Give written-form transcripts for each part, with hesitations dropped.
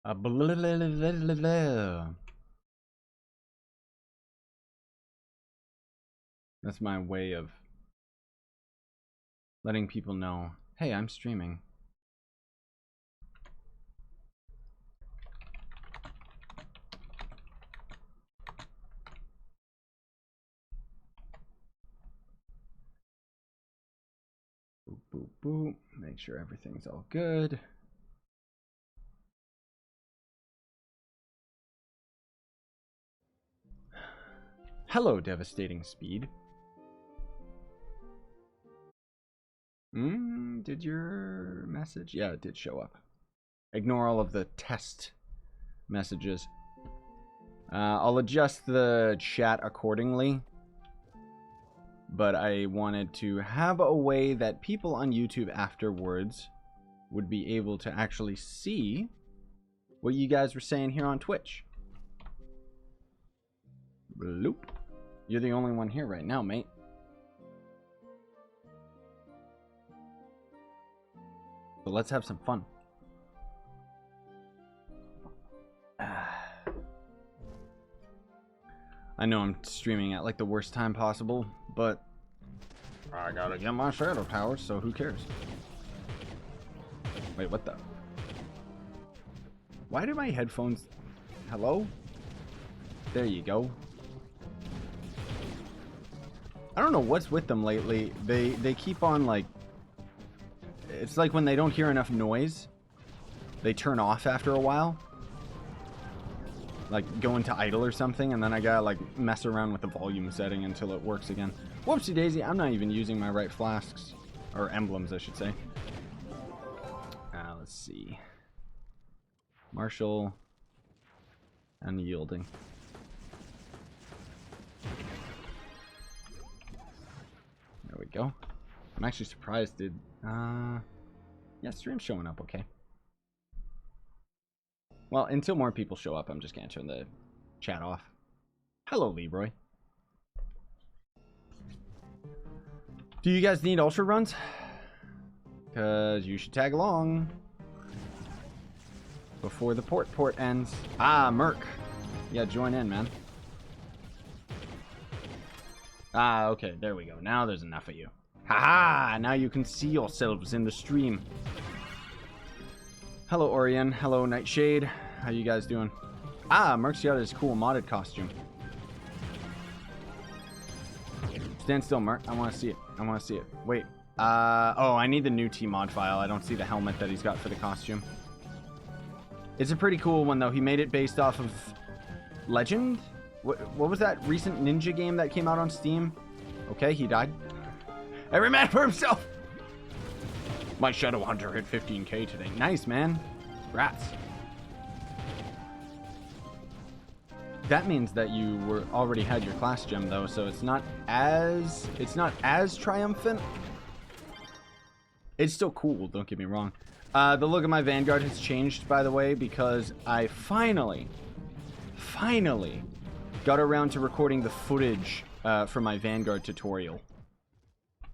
Blah, blah, blah, blah, blah. That's my way of letting people know, hey, I'm streaming. Boop, boop, boop. Make sure everything's all good. Hello, Devastating Speed. Did your message? Yeah, it did show up. Ignore all of the test messages. I'll adjust the chat accordingly. But I wanted to have a way that people on YouTube afterwards would be able to actually see what you guys were saying here on Twitch. Bloop. You're the only one here right now, mate. So let's have some fun. I know I'm streaming at like the worst time possible, but I gotta get my shadow powers, so who cares? Wait, what the? Why do my headphones... Hello? There you go. I don't know what's with them lately. They keep on like... It's like when they don't hear enough noise, they turn off after a while. Like go into idle or something, and then I gotta like mess around with the volume setting until it works again. Whoopsie daisy, I'm not even using my right flasks. Or emblems, I should say. Let's see. Martial. Unyielding. There we go. I'm actually surprised, dude. Yeah, stream's showing up okay. Well, until more people show up, I'm just gonna turn the chat off. Hello, Leroy. Do you guys need ultra runs? Because you should tag along before the port ends. Ah, Merc. Yeah, join in, man. Ah, okay, there we go. Now there's enough of you. Haha! Now you can see yourselves in the stream. Hello, Orion. Hello, Nightshade. How you guys doing? Ah, Merc's got his cool modded costume. Stand still, Merc. I want to see it. I want to see it. Wait. Oh, I need the new T-mod file. I don't see the helmet that he's got for the costume. It's a pretty cool one, though. He made it based off of Legend? What was that recent ninja game that came out on Steam? Okay, he died. Every man for himself! My Shadow Hunter hit 15k today. Nice, man. Rats. That means that you already had your class gem, though, so it's not as triumphant. It's still cool, don't get me wrong. The look of my Vanguard has changed, by the way, because I finally got around to recording the footage for my Vanguard tutorial.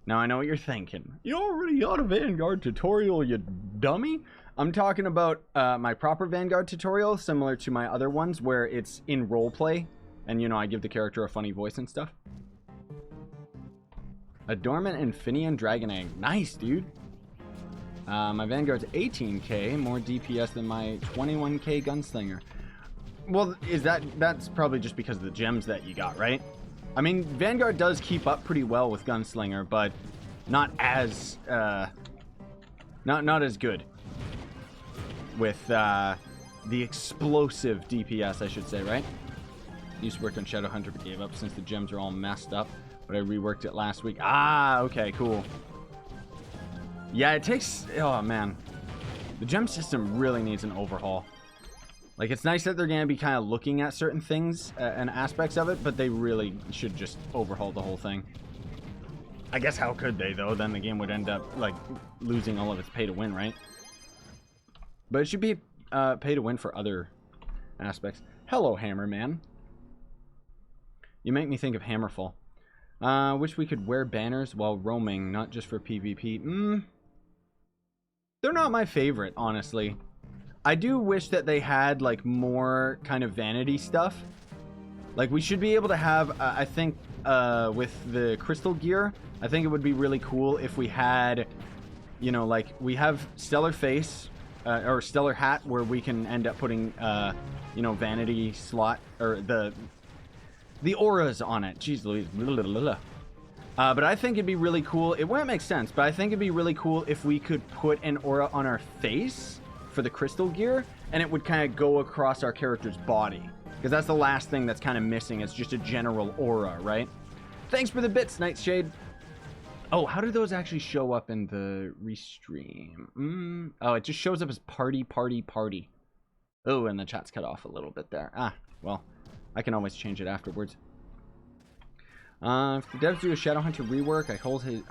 Now, I know what you're thinking. You already got a Vanguard tutorial, you dummy. I'm talking about my proper Vanguard tutorial, similar to my other ones, where it's in roleplay, and, you know, I give the character a funny voice and stuff. A Dormant Infinian Dragon Egg. Nice, dude. My Vanguard's 18k, more DPS than my 21k Gunslinger. Well, that's probably just because of the gems that you got, right? I mean, Vanguard does keep up pretty well with Gunslinger, but not as not as good with the explosive DPS, I should say, right? Used to work on Shadowhunter, but gave up since the gems are all messed up. But I reworked it last week. Ah, okay, cool. Yeah, it takes... Oh, man. The gem system really needs an overhaul. Like, it's nice that they're going to be kind of looking at certain things and aspects of it, but they really should just overhaul the whole thing. I guess how could they, though? Then the game would end up, like, losing all of its pay-to-win, right? But it should be pay-to-win for other aspects. Hello, Hammerman. You make me think of Hammerfall. Wish we could wear banners while roaming, not just for PvP. They're not my favorite, honestly. I do wish that they had like more kind of vanity stuff. Like we should be able to have, I think with the crystal gear, I think it would be really cool if we had, you know, like we have stellar face or stellar hat where we can end up putting, you know, vanity slot or the auras on it. Jeez Louise. But I think it'd be really cool. It wouldn't make sense, but I think it'd be really cool if we could put an aura on our face for the crystal gear, and it would kind of go across our character's body. Because that's the last thing that's kind of missing. It's just a general aura, right? Thanks for the bits, Nightshade. Oh, how do those actually show up in the restream? Oh, it just shows up as party. Oh, and the chat's cut off a little bit there. Ah, well, I can always change it afterwards. If the devs do a Shadowhunter rework, I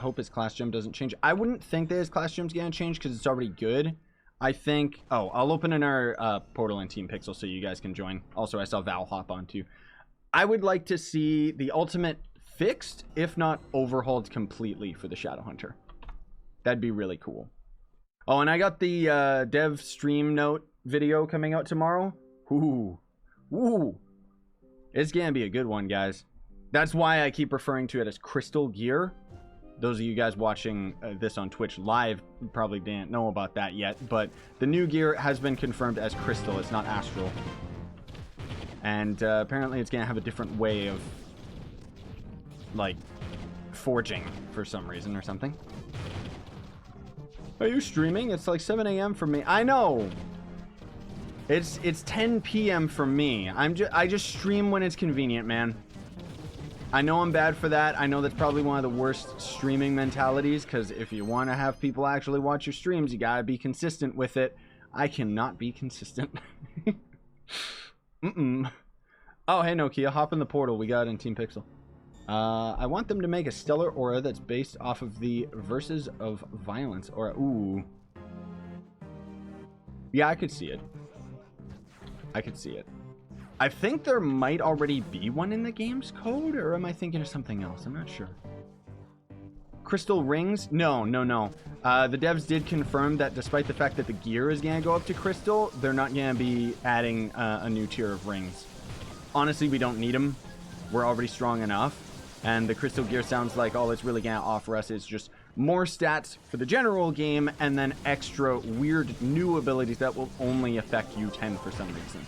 hope his class gem doesn't change. I wouldn't think that his class gem's gonna change because it's already good. I think... Oh, I'll open in our portal in Team Pixel so you guys can join. Also, I saw Val hop on too. I would like to see the ultimate fixed, if not overhauled completely for the Shadowhunter. That'd be really cool. Oh, and I got the dev stream note video coming out tomorrow. Ooh. It's gonna be a good one, guys. That's why I keep referring to it as Crystal Gear. Those of you guys watching this on Twitch live probably didn't know about that yet, but the new gear has been confirmed as Crystal. It's not Astral. And apparently it's going to have a different way of, like, forging for some reason or something. Are you streaming? It's like 7 a.m. for me. I know! It's 10 p.m. for me. I just stream when it's convenient, man. I know I'm bad for that. I know that's probably one of the worst streaming mentalities, because if you want to have people actually watch your streams, you gotta be consistent with it. I cannot be consistent. Oh, hey, Nokia, hop in the portal. We got it in Team Pixel. I want them to make a stellar aura that's based off of the Verses of Violence aura. Ooh. Yeah, I could see it. I could see it. I think there might already be one in the game's code, or am I thinking of something else? I'm not sure. Crystal rings? No. The devs did confirm that despite the fact that the gear is going to go up to crystal, they're not going to be adding a new tier of rings. Honestly, we don't need them. We're already strong enough. And the crystal gear sounds like all it's really going to offer us is just more stats for the general game, and then extra weird new abilities that will only affect U10 for some reason.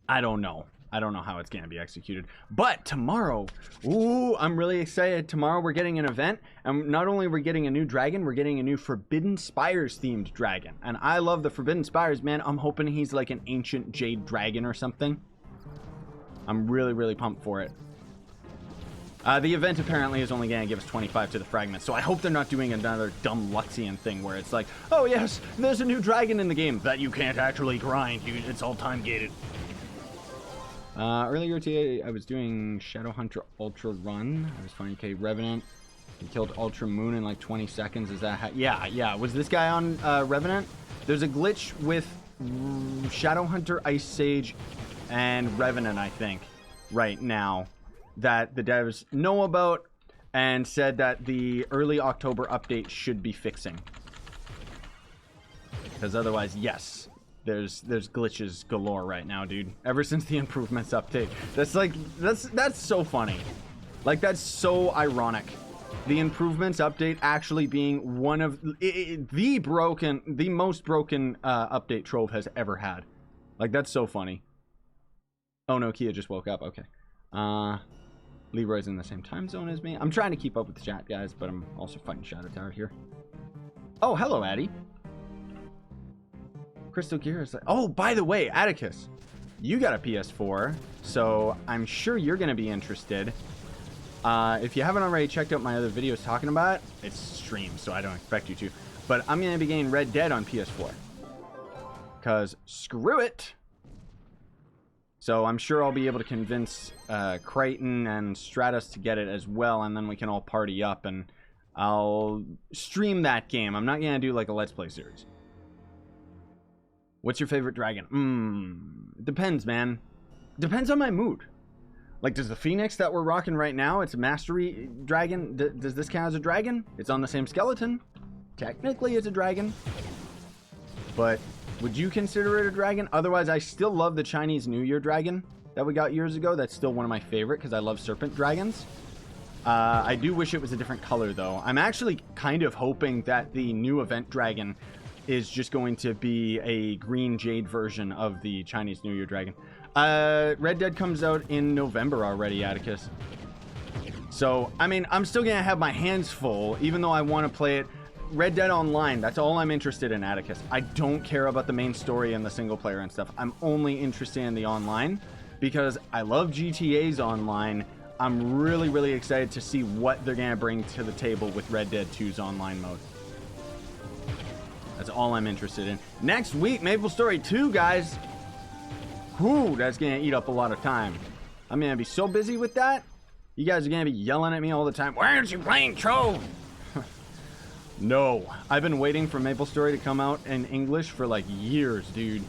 I don't know. I don't know how it's going to be executed. But tomorrow, ooh, I'm really excited. Tomorrow we're getting an event. And not only are we getting a new dragon, we're getting a new Forbidden Spires themed dragon. And I love the Forbidden Spires, man. I'm hoping he's like an ancient jade dragon or something. I'm really pumped for it. The event apparently is only going to give us 25 to the fragments. So I hope they're not doing another dumb Luxian thing where it's like, oh yes, there's a new dragon in the game that you can't actually grind. It's all time gated. Earlier today, I was doing Shadowhunter Ultra Run. I was finding Revenant. He killed Ultra Moon in like 20 seconds. Is that yeah. Was this guy on Revenant? There's a glitch with Shadowhunter, Ice Sage, and Revenant, I think, right now, that the devs know about and said that the early October update should be fixing. Because otherwise, yes. There's glitches galore right now, dude. Ever since the improvements update. That's so funny. Like, that's so ironic. The improvements update actually being one of the most broken update Trove has ever had. Like, that's so funny. Oh no, Kia just woke up. Okay. Leroy's in the same time zone as me. I'm trying to keep up with the chat, guys, but I'm also fighting Shadow Tower here. Oh, hello, Addy. Crystal Gear is like... Oh, by the way, Atticus, you got a PS4, so I'm sure you're going to be interested. If you haven't already checked out my other videos talking about it, it's streamed, so I don't expect you to. But I'm going to be getting Red Dead on PS4. Because screw it. So I'm sure I'll be able to convince Crichton and Stratus to get it as well, and then we can all party up, and I'll stream that game. I'm not going to do like a Let's Play series. What's your favorite dragon? It depends, man. Depends on my mood. Like, does the Phoenix that we're rocking right now, it's a Mastery dragon, does this count as a dragon? It's on the same skeleton. Technically, it's a dragon. But would you consider it a dragon? Otherwise, I still love the Chinese New Year dragon that we got years ago. That's still one of my favorite because I love serpent dragons. I do wish it was a different color, though. I'm actually kind of hoping that the new event dragon is just going to be a green jade version of the Chinese New Year dragon. Red Dead comes out in November already, Atticus. So, I mean, I'm still going to have my hands full, even though I want to play it. Red Dead Online, that's all I'm interested in, Atticus. I don't care about the main story and the single player and stuff. I'm only interested in the online because I love GTA's online. I'm really, really excited to see what they're going to bring to the table with Red Dead 2's online mode. That's all I'm interested in. Next week, Maplestory 2, guys. Whew, that's going to eat up a lot of time. I'm going to be so busy with that. You guys are going to be yelling at me all the time. Why aren't you playing Trove? No. I've been waiting for Maplestory to come out in English for like years, dude.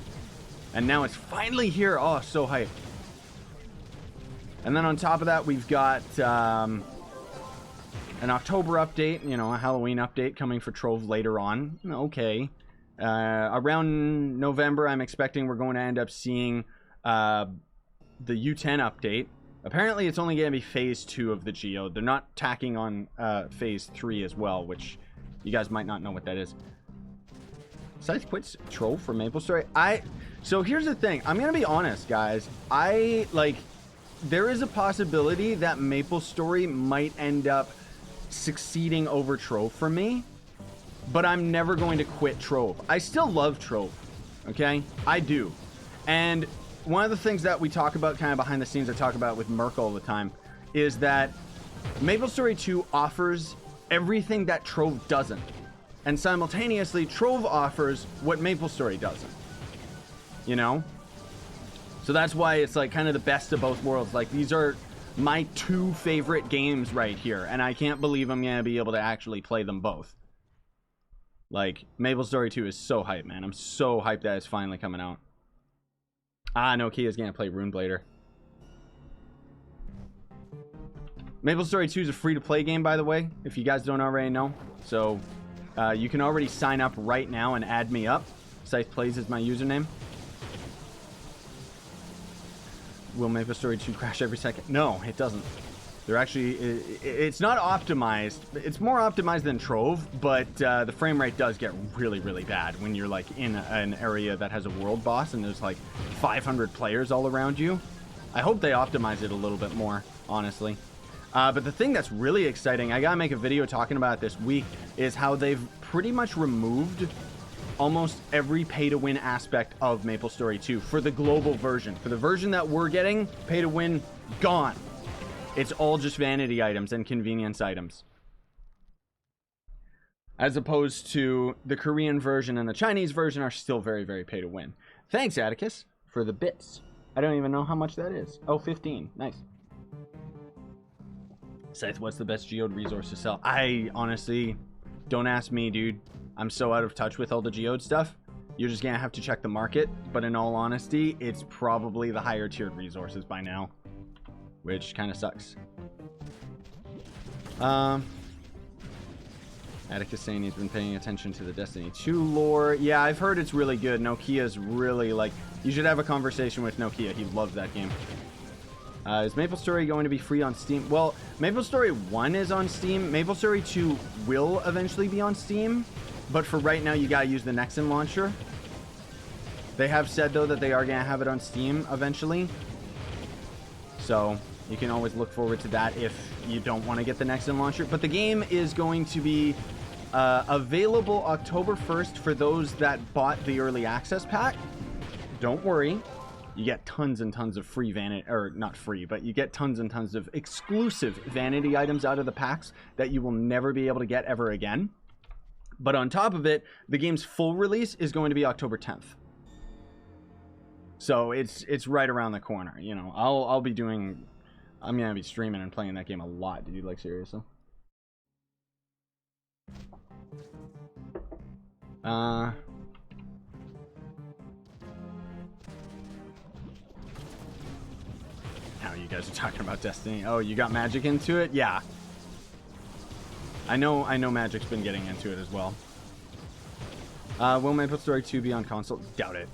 And now it's finally here. Oh, so hyped. And then on top of that, we've got an October update, you know, a Halloween update coming for Trove later on. Okay. Around November, I'm expecting we're going to end up seeing the U10 update. Apparently, it's only going to be Phase 2 of the Geode. They're not tacking on Phase 3 as well, which you guys might not know what that is. Scythe quits Trove for Maplestory. So here's the thing. I'm going to be honest, guys. There is a possibility that Maplestory might end up succeeding over Trove for me, but I'm never going to quit Trove. I still love Trove, okay? I do. And one of the things that we talk about kind of behind the scenes, I talk about with Merc all the time, is that Maplestory 2 offers everything that Trove doesn't. And simultaneously, Trove offers what Maplestory doesn't. You know? So that's why it's like kind of the best of both worlds. Like, these are my two favorite games right here, and I can't believe I'm going to be able to actually play them both. Like, Maplestory 2 is so hyped, man. I'm so hyped that it's finally coming out. No, Kia's going to play Runeblader. Maplestory 2 is a free-to-play game, by the way, if you guys don't already know. So, you can already sign up right now and add me up. Scythe Plays is my username. Will Maplestory 2 crash every second? No, it doesn't. They're actually... It's not optimized. It's more optimized than Trove, but the frame rate does get really, really bad when you're, like, in an area that has a world boss and there's, like, 500 players all around you. I hope they optimize it a little bit more, honestly. But the thing that's really exciting, I gotta make a video talking about it this week, is how they've pretty much removed almost every pay-to-win aspect of Maplestory 2 for the global version. For the version that we're getting, pay-to-win, gone. It's all just vanity items and convenience items. As opposed to the Korean version and the Chinese version are still very, very pay-to-win. Thanks, Atticus, for the bits. I don't even know how much that is. Oh, 15. Nice. Scythe, what's the best geode resource to sell? I honestly, don't ask me, dude. I'm so out of touch with all the geode stuff. You're just gonna have to check the market. But in all honesty, it's probably the higher tiered resources by now, which kind of sucks. Atticus saying he's been paying attention to the Destiny 2 lore. Yeah, I've heard it's really good. Nokia's really like... You should have a conversation with Nokia. He loves that game. Is Maplestory going to be free on Steam? Well, Maplestory 1 is on Steam. Maplestory 2 will eventually be on Steam. But for right now, you gotta use the Nexon launcher. They have said, though, that they are gonna have it on Steam eventually. So, you can always look forward to that if you don't want to get the Nexon launcher. But the game is going to be available October 1st for those that bought the Early Access Pack. Don't worry. You get tons and tons of free vanity, or not free, but you get tons and tons of exclusive vanity items out of the packs that you will never be able to get ever again. But on top of it, the game's full release is going to be October 10th. So it's right around the corner. You know, I'm gonna be streaming and playing that game a lot, dude. Like, seriously. Now you guys are talking about Destiny. Oh, you got Magic into it? Yeah. I know Magic's been getting into it as well. Will Maplestory 2 be on console? Doubt it.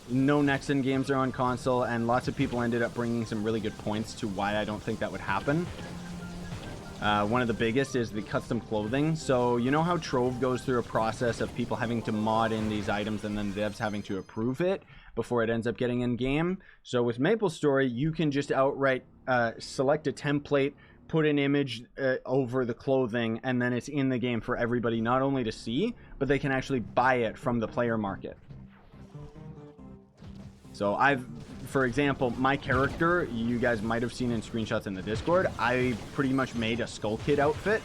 No next-gen games are on console, and lots of people ended up bringing some really good points to why I don't think that would happen. One of the biggest is the custom clothing. So you know how Trove goes through a process of people having to mod in these items and then devs having to approve it before it ends up getting in game? So with Maplestory, you can just outright select a template, put an image over the clothing, and then it's in the game for everybody not only to see, but they can actually buy it from the player market. So for example, my character, you guys might have seen in screenshots in the Discord, I pretty much made a Skull Kid outfit.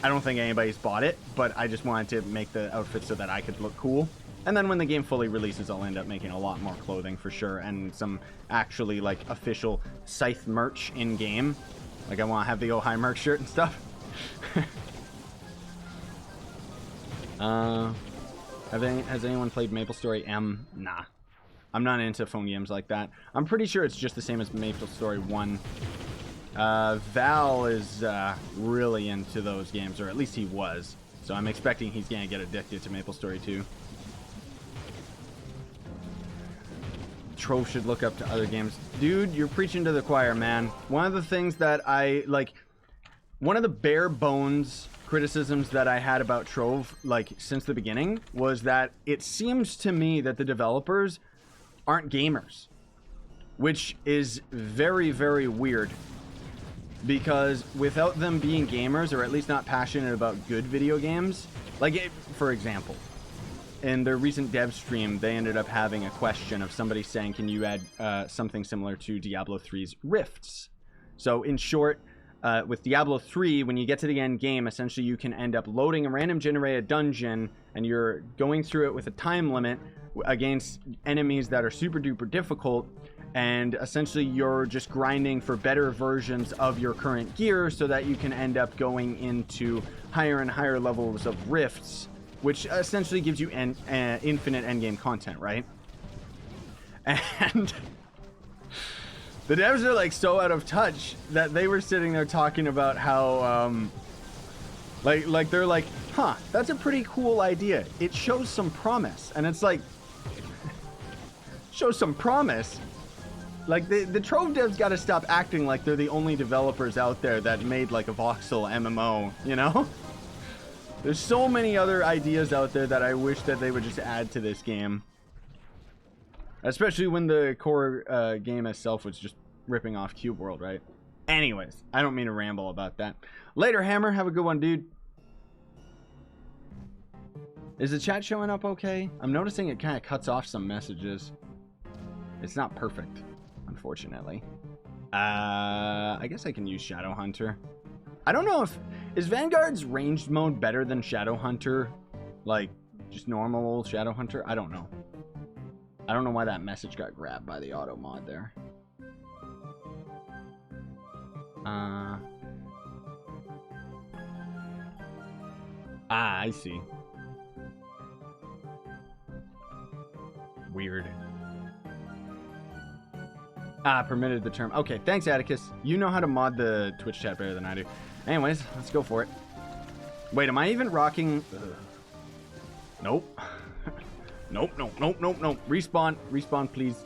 I don't think anybody's bought it, but I just wanted to make the outfit so that I could look cool. And then when the game fully releases, I'll end up making a lot more clothing for sure, and some actually like official Scythe merch in game. Like I want to have the Oh Hi Merc shirt and stuff. Has anyone played Maplestory M? Nah. I'm not into phone games like that. I'm pretty sure it's just the same as Maplestory 1. Val is really into those games, or at least he was. So I'm expecting he's going to get addicted to Maplestory 2. Trove should look up to other games. Dude, you're preaching to the choir, man. One of the things that one of the bare bones criticisms that I had about Trove, like, since the beginning, was that it seems to me that the developers aren't gamers, which is very, very weird, because without them being gamers, or at least not passionate about good video games, like, for example, in their recent dev stream, they ended up having a question of somebody saying, can you add something similar to Diablo 3's Rifts? So in short, with Diablo 3, when you get to the end game, essentially you can end up loading a random generated dungeon, and you're going through it with a time limit against enemies that are super duper difficult, and essentially you're just grinding for better versions of your current gear so that you can end up going into higher and higher levels of rifts, which essentially gives you infinite endgame content, right? And the devs are like so out of touch that they were sitting there talking about how like they're like, huh, that's a pretty cool idea, it shows some promise. And it's like, shows some promise? Like, the Trove devs got to stop acting like they're the only developers out there that made like a voxel MMO, you know? There's so many other ideas out there that I wish that they would just add to this game, especially when the core game itself was just ripping off Cube World, right? Anyways, I don't mean to ramble about that. Later, Hammer, have a good one, dude. Is the chat showing up okay? I'm noticing it kind of cuts off some messages. It's not perfect, unfortunately. I guess I can use Shadow Hunter. I don't know if... Is Vanguard's ranged mode better than Shadow Hunter? Like, just normal old Shadow Hunter? I don't know. I don't know why that message got grabbed by the auto mod there. I see. Weird. Permitted the term. Okay, thanks, Atticus. You know how to mod the Twitch chat better than I do. Anyways, let's go for it. Wait, am I even rocking... Nope. Nope. Respawn. Respawn, please.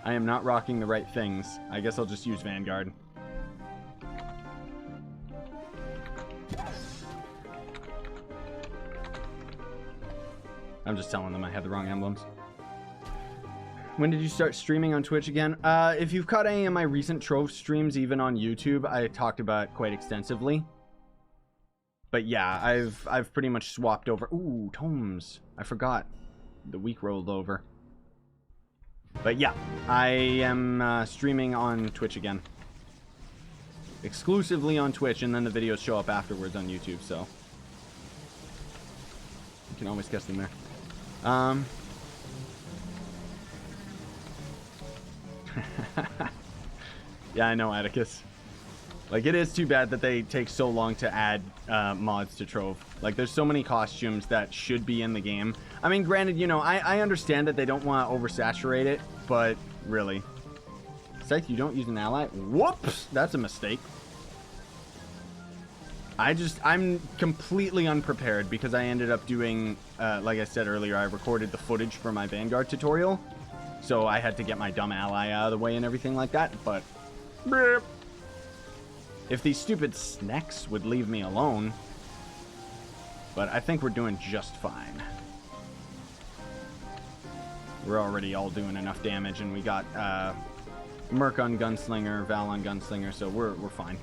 I am not rocking the right things. I guess I'll just use Vanguard. I'm just telling them I had the wrong emblems. When did you start streaming on Twitch again? If you've caught any of my recent Trove streams, even on YouTube, I talked about it quite extensively. But yeah, I've pretty much swapped over. Ooh, tomes. I forgot. The week rolled over. But yeah, I am streaming on Twitch again. Exclusively on Twitch, and then the videos show up afterwards on YouTube, so you can always guess them there. Yeah, I know, Atticus. Like, it is too bad that they take so long to add mods to Trove. Like, there's so many costumes that should be in the game. I mean, granted, you know, I understand that they don't want to oversaturate it, but really. Scythe, you don't use an ally? Whoops! That's a mistake. I'm completely unprepared because I ended up doing, like I said earlier, I recorded the footage for my Vanguard tutorial. So I had to get my dumb ally out of the way and everything like that. But if these stupid snacks would leave me alone. But I think we're doing just fine. We're already all doing enough damage, and we got Merc on Gunslinger, Val on Gunslinger, so we're fine.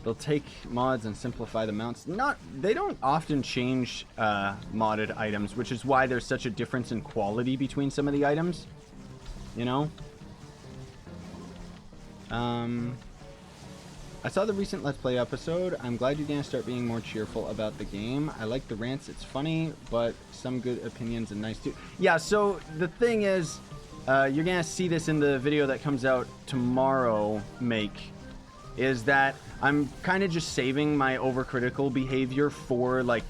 They'll take mods and simplify the mounts. They don't often change modded items, which is why there's such a difference in quality between some of the items. You know? I saw the recent Let's Play episode. I'm glad you're gonna start being more cheerful about the game. I like the rants, it's funny, but some good opinions and nice too. Yeah, so the thing is, you're gonna see this in the video that comes out tomorrow, is that I'm kind of just saving my overcritical behavior for, like,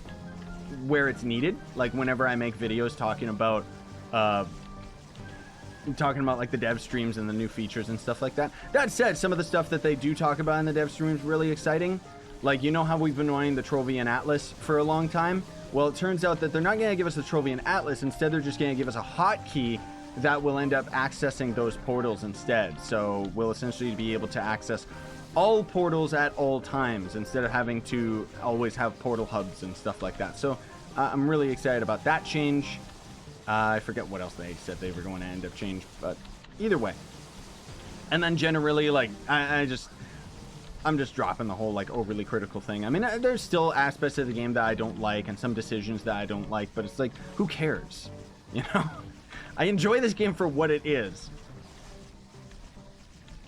where it's needed. Like, whenever I make videos talking about like the dev streams and the new features and stuff like that. That said, some of the stuff that they do talk about in the dev streams is really exciting. Like, you know how we've been wanting the Trove and Atlas for a long time? Well, it turns out that they're not going to give us the Trove and Atlas. Instead, they're just going to give us a hotkey that will end up accessing those portals instead. So we'll essentially be able to access all portals at all times instead of having to always have portal hubs and stuff like that. So I'm really excited about that change. I forget what else they said they were going to end up change, but either way. And then generally, like, I'm just dropping the whole, like, overly critical thing. I mean, there's still aspects of the game that I don't like and some decisions that I don't like, but it's like, who cares? You know? I enjoy this game for what it is.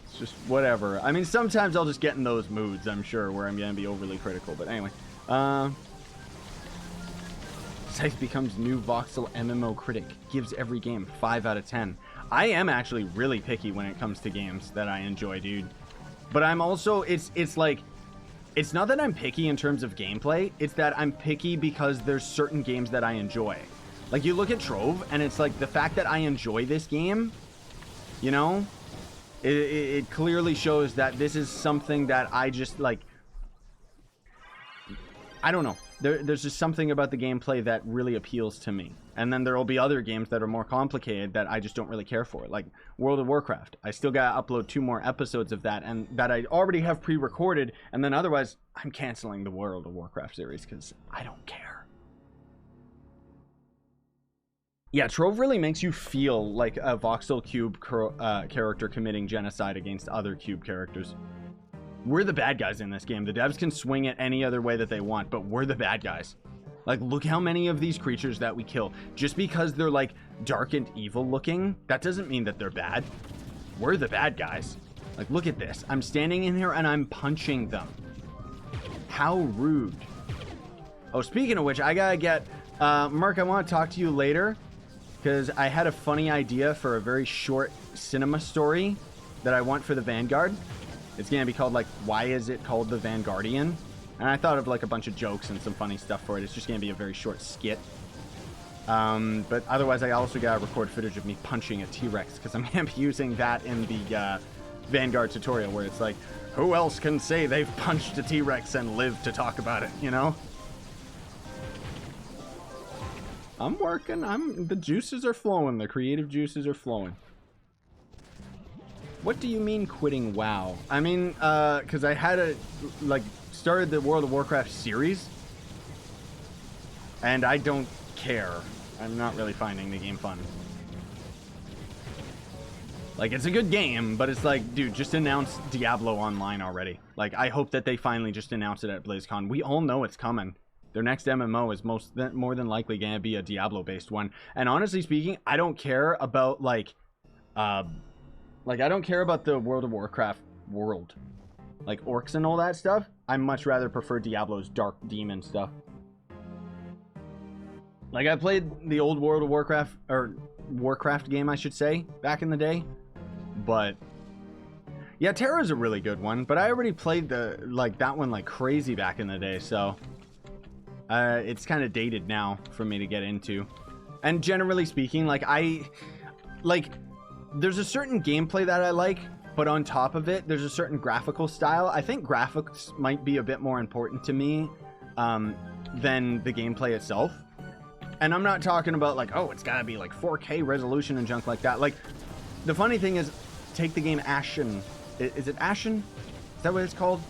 It's just whatever. I mean, sometimes I'll just get in those moods, I'm sure, where I'm going to be overly critical, but anyway. Scythe becomes new voxel MMO critic. Gives every game 5 out of 10. I am actually really picky when it comes to games that I enjoy, dude. But I'm also, it's like, it's not that I'm picky in terms of gameplay. It's that I'm picky because there's certain games that I enjoy. Like, you look at Trove, and it's like the fact that I enjoy this game, you know, it clearly shows that this is something that I just, like, I don't know. There's just something about the gameplay that really appeals to me. And then there will be other games that are more complicated that I just don't really care for. Like World of Warcraft. I still got to upload 2 more episodes of that, and that I already have pre-recorded. And then otherwise, I'm canceling the World of Warcraft series because I don't care. Yeah, Trove really makes you feel like a voxel cube character committing genocide against other cube characters. We're the bad guys in this game. The devs can swing it any other way that they want, but we're the bad guys. Like, look how many of these creatures that we kill. Just because they're, like, dark and evil looking, that doesn't mean that they're bad. We're the bad guys. Like, look at this. I'm standing in here and I'm punching them. How rude. Oh, speaking of which, I gotta get... Mark, I want to talk to you later, because I had a funny idea for a very short cinema story that I want for the Vanguard. It's going to be called, like, why is it called the Vanguardian? And I thought of, like, a bunch of jokes and some funny stuff for it. It's just going to be a very short skit. But otherwise, I also got to record footage of me punching a T-Rex, because I'm going to be using that in the Vanguard tutorial, where it's like, who else can say they've punched a T-Rex and live to talk about it, you know? I'm working. The juices are flowing. The creative juices are flowing. What do you mean quitting WoW? I mean, because I had started the World of Warcraft series, and I don't care. I'm not really finding the game fun. Like, it's a good game, but it's like, dude, just announce Diablo Online already. Like, I hope that they finally just announce it at BlizzCon. We all know it's coming. Their next MMO is more than likely going to be a Diablo-based one. And honestly speaking, I don't care about, I don't care about the World of Warcraft world. Like, orcs and all that stuff. I much rather prefer Diablo's dark demon stuff. Like, I played the old World of Warcraft, or Warcraft game, I should say, back in the day. But, yeah, Terra's a really good one. But I already played that one like crazy back in the day, so... it's kind of dated now for me to get into. And generally speaking, there's a certain gameplay that I like but on top of it, there's a certain graphical style. I think graphics might be a bit more important to me than the gameplay itself. And I'm not talking about like, oh, it's gotta be like 4K resolution and junk like that. Like, the funny thing is, take the game Ashen. Is it Ashen? Is that what it's called?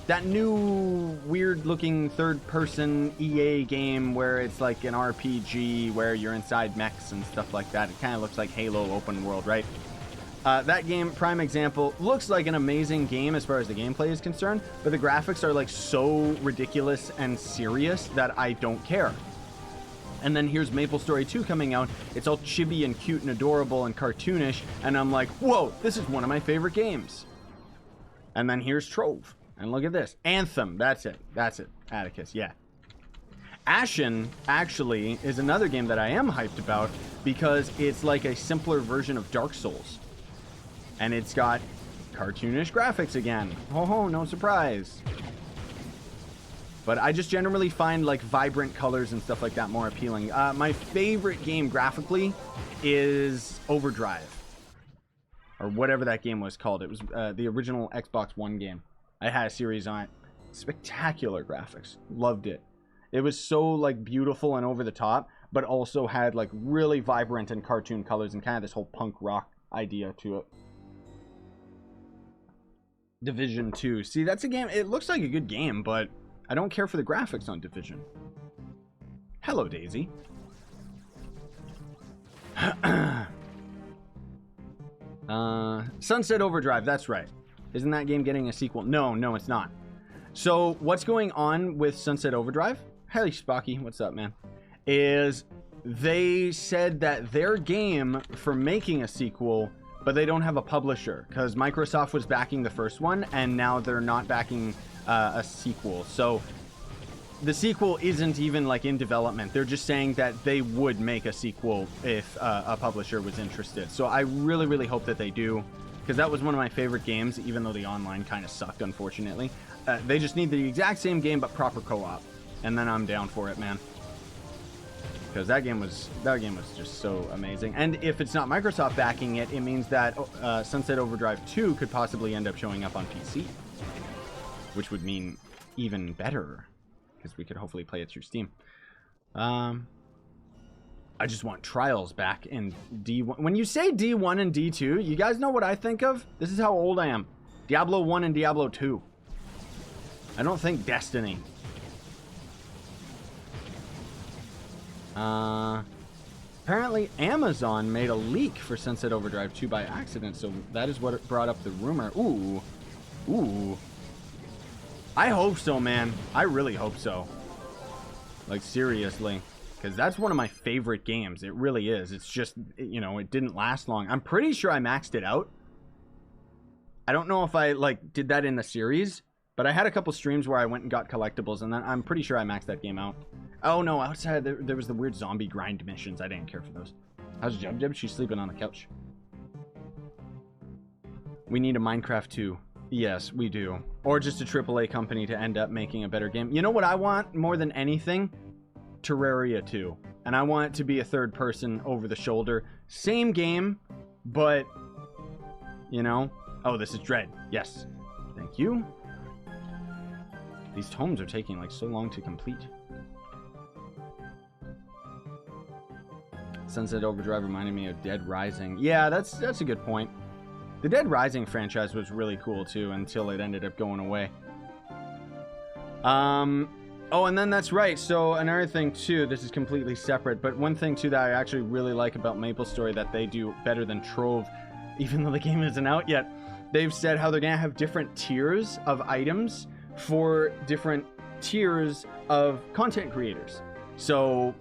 That new weird-looking third-person EA game where it's like an RPG where you're inside mechs and stuff like that. It kind of looks like Halo open world, right? That game, prime example, looks like an amazing game as far as the gameplay is concerned, but the graphics are like so ridiculous and serious that I don't care. And then here's Maplestory 2 coming out. It's all chibi and cute and adorable and cartoonish, and I'm like, whoa, this is one of my favorite games. And then here's Trove. And look at this. Anthem. That's it. That's it. Atticus. Yeah. Ashen, actually, is another game that I am hyped about because it's like a simpler version of Dark Souls. And it's got cartoonish graphics again. Oh, no surprise. But I just generally find like vibrant colors and stuff like that more appealing. My favorite game graphically is Overdrive. Or whatever that game was called. It was the original Xbox One game. I had a series on it. Spectacular graphics. Loved it. It was so like beautiful and over the top, but also had like really vibrant and cartoon colors and kind of this whole punk rock idea to it. Division 2. See, that's a game. It looks like a good game, but I don't care for the graphics on Division. Hello, Daisy. Sunset Overdrive. That's right. Isn't that game getting a sequel? No, it's not. So what's going on with Sunset Overdrive? Hey, Spocky, what's up, man? Is they said that their game for making a sequel, but they don't have a publisher because Microsoft was backing the first one and now they're not backing a sequel. So the sequel isn't even like in development. They're just saying that they would make a sequel if a publisher was interested. So I really, really hope that they do. Because that was one of my favorite games, even though the online kind of sucked, unfortunately. They just need the exact same game, but proper co-op. And then I'm down for it, man. Because that game was just so amazing. And if it's not Microsoft backing it, it means that Sunset Overdrive 2 could possibly end up showing up on PC. Which would mean even better. Because we could hopefully play it through Steam. I just want Trials back in D1. When you say D1 and D2, you guys know what I think of? This is how old I am. Diablo 1 and Diablo 2. I don't think Destiny. Apparently Amazon made a leak for Sunset Overdrive 2 by accident, so that is what brought up the rumor. Ooh. I hope so, man. I really hope so. Like, seriously. Because that's one of my favorite games. It really is. It's just, you know, it didn't last long. I'm pretty sure I maxed it out. I don't know if I, like, did that in the series. But I had a couple streams where I went and got collectibles. And then I'm pretty sure I maxed that game out. Oh, no. Outside, there was the weird zombie grind missions. I didn't care for those. How's Jub Jub? She's sleeping on the couch. We need a Minecraft 2. Yes, we do. Or just a AAA company to end up making a better game. You know what I want more than anything? Terraria 2. And I want it to be a third person over the shoulder. Same game, but, you know. Oh, this is Dread. Yes. Thank you. These tomes are taking like so long to complete. Sunset Overdrive reminded me of Dead Rising. Yeah, that's a good point. The Dead Rising franchise was really cool too until it ended up going away. Oh, and then that's right. So another thing too, this is completely separate, but one thing too that I actually really like about Maplestory that they do better than Trove, even though the game isn't out yet, they've said how they're gonna have different tiers of items for different tiers of content creators. So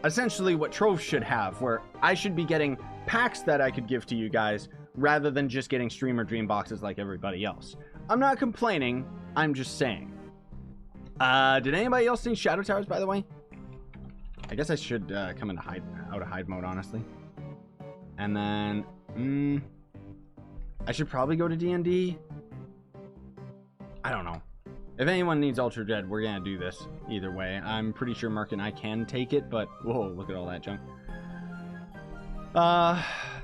essentially what Trove should have, where I should be getting packs that I could give to you guys rather than just getting streamer dream boxes like everybody else. I'm not complaining, I'm just saying. Did anybody else see Shadow Towers, by the way? I guess I should come into out of hide mode, honestly. And then, I should probably go to D&D. I don't know. If anyone needs Ultra Dread, we're gonna do this either way. I'm pretty sure Mark and I can take it, but whoa, look at all that junk.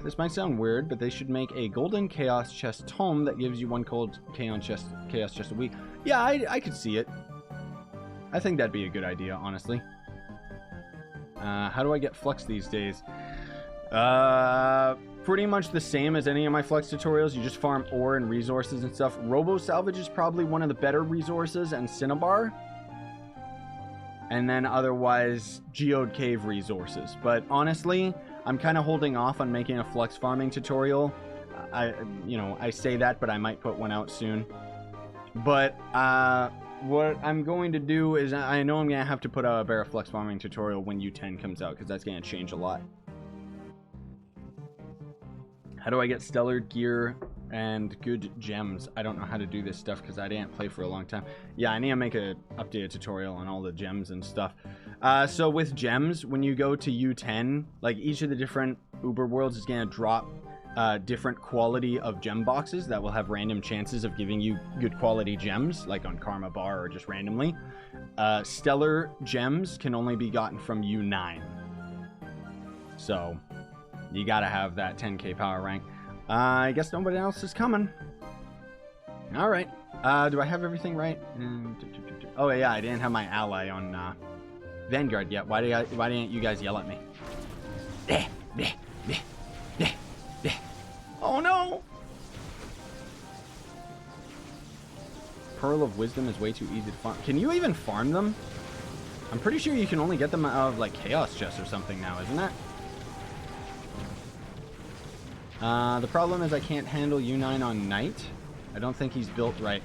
this might sound weird, but they should make a golden chaos chest tome that gives you one cold chaos chest a week. Yeah, I could see it. I think that'd be a good idea, honestly. How do I get flux these days? Pretty much the same as any of my flux tutorials. You just farm ore and resources and stuff. Robo Salvage is probably one of the better resources, and Cinnabar. And then otherwise, Geode Cave resources. But honestly, I'm kind of holding off on making a flux farming tutorial. I say that, but I might put one out soon. But what I'm going to do is, I know I'm going to have to put out a better flux farming tutorial when U10 comes out, because that's going to change a lot. How do I get stellar gear and good gems? I don't know how to do this stuff because I didn't play for a long time. Yeah, I need to make an updated tutorial on all the gems and stuff. So with gems, when you go to U10, like each of the different Uber worlds is going to drop different quality of gem boxes that will have random chances of giving you good quality gems, like on Karma Bar or just randomly. Stellar gems can only be gotten from U9. So you gotta have that 10k power rank. I guess nobody else is coming. All right. Do I have everything right? Oh yeah, I didn't have my ally on Vanguard yet. Why didn't you guys yell at me? Oh no! Pearl of Wisdom is way too easy to farm. Can you even farm them? I'm pretty sure you can only get them out of like Chaos Chests or something now, isn't it? The problem is I can't handle U9 on Knight. I don't think he's built right.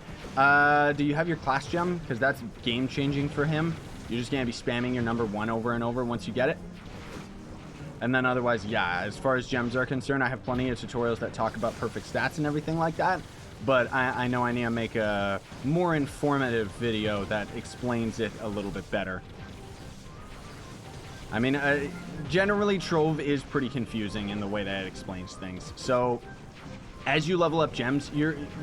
Do you have your class gem? Because that's game-changing for him. You're just going to be spamming your number 1 over and over once you get it. And then otherwise, yeah, as far as gems are concerned, I have plenty of tutorials that talk about perfect stats and everything like that. But I know I need to make a more informative video that explains it a little bit better. I mean, generally, Trove is pretty confusing in the way that it explains things. So, as you level up gems,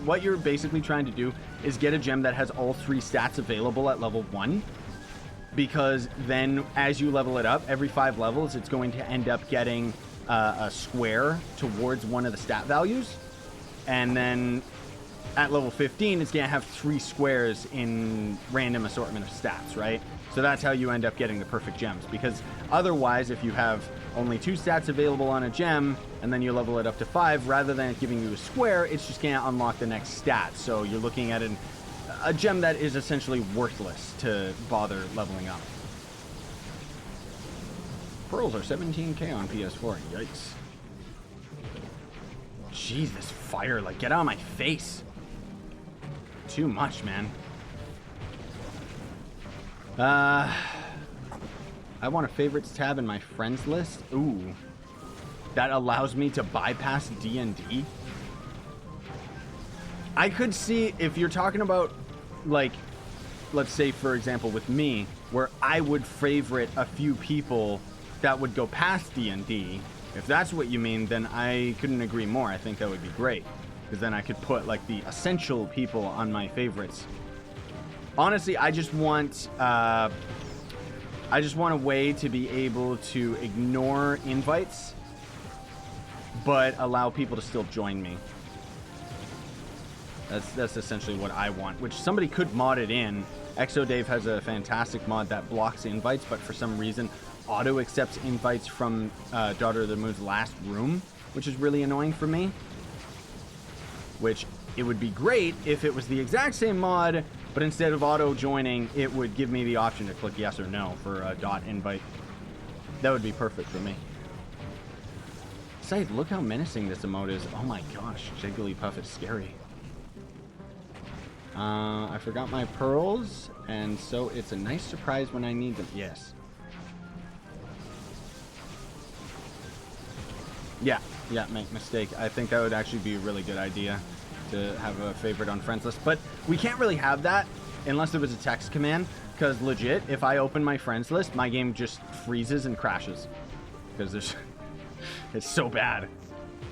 what you're basically trying to do is get a gem that has all 3 stats available at level 1. Because then, as you level it up, every 5 levels, it's going to end up getting a square towards one of the stat values. And then, at level 15, it's going to have 3 squares in random assortment of stats, right? So that's how you end up getting the perfect gems. Because otherwise, if you have only 2 stats available on a gem, and then you level it up to 5, rather than it giving you a square, it's just going to unlock the next stat. So you're looking at a gem that is essentially worthless to bother leveling up. Pearls are 17k on PS4. Yikes. Jeez, this fire, like, get out of my face. Too much, man. I want a favorites tab in my friends list. Ooh. That allows me to bypass D&D. I could see, if you're talking about, like, let's say, for example, with me, where I would favorite a few people that would go past D&D. If that's what you mean, then I couldn't agree more. I think that would be great. Because then I could put, like, the essential people on my favorites. Honestly, I just want a way to be able to ignore invites, but allow people to still join me. That's essentially what I want, which somebody could mod it in. ExoDave has a fantastic mod that blocks invites, but for some reason auto accepts invites from Daughter of the Moon's last room, which is really annoying for me. Which, it would be great if it was the exact same mod, but instead of auto joining, it would give me the option to click yes or no for a dot invite. That would be perfect for me. Besides, look how menacing this emote is. Oh my gosh, Jigglypuff is scary. I forgot my pearls, and so it's a nice surprise when I need them. Yes. Yeah, make mistake. I think that would actually be a really good idea to have a favorite on friends list. But we can't really have that unless there was a text command, because legit, if I open my friends list, my game just freezes and crashes. Because there's... it's so bad.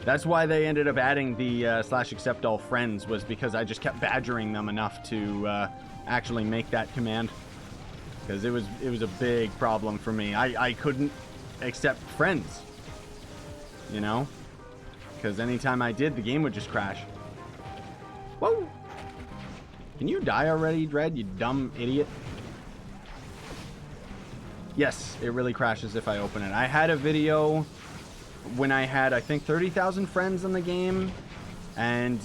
That's why they ended up adding the /accept all friends, was because I just kept badgering them enough to actually make that command. Because it was a big problem for me. I couldn't accept friends. You know? because anytime I did, the game would just crash. Whoa! Can you die already, Dread, you dumb idiot? Yes, it really crashes if I open it. I had a video when I had, I think, 30,000 friends in the game, and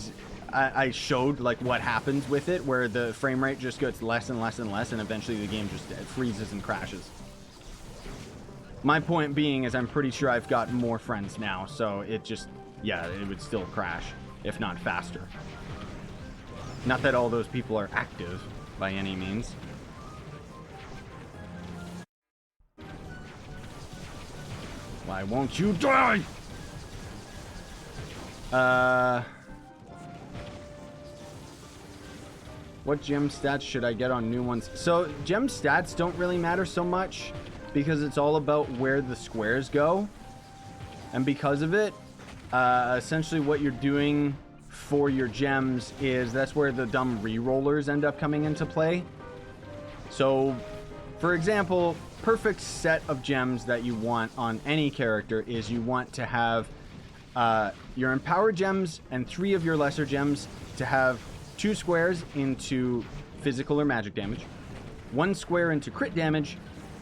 I showed like what happens with it, where the frame rate just gets less and less and less, and eventually the game just freezes and crashes. My point being is I'm pretty sure I've got more friends now, so it just, yeah, it would still crash, if not faster. Not that all those people are active by any means. Why won't you die? What gem stats should I get on new ones? So gem stats don't really matter so much because it's all about where the squares go. And because of it, essentially what you're doing for your gems is that's where the dumb re-rollers end up coming into play. So, for example, perfect set of gems that you want on any character is you want to have your empowered gems and 3 of your lesser gems to have 2 squares into physical or magic damage, 1 square into crit damage,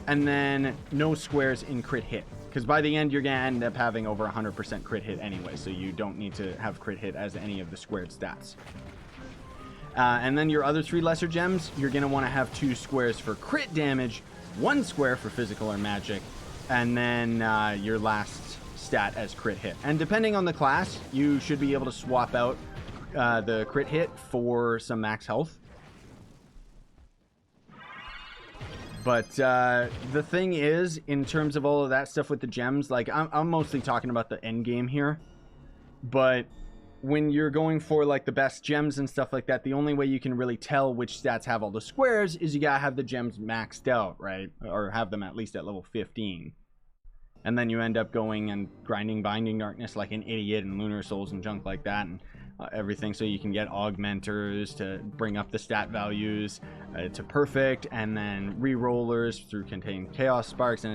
and then no squares in crit hit. Because by the end, you're going to end up having over 100% crit hit anyway, so you don't need to have crit hit as any of the squared stats. And then your other 3 lesser gems, you're going to want to have 2 squares for crit damage, 1 square for physical or magic, and then your last stat as crit hit. And depending on the class, you should be able to swap out the crit hit for some max health. But the thing is, in terms of all of that stuff with the gems, like I'm mostly talking about the end game here. But when you're going for like the best gems and stuff like that, the only way you can really tell which stats have all the squares is you gotta have the gems maxed out, right? Or have them at least at level 15. And then you end up going and grinding Binding Darkness like an idiot and Lunar Souls and junk like that and everything, so you can get augmenters to bring up the stat values to perfect, and then re-rollers through contained chaos sparks, and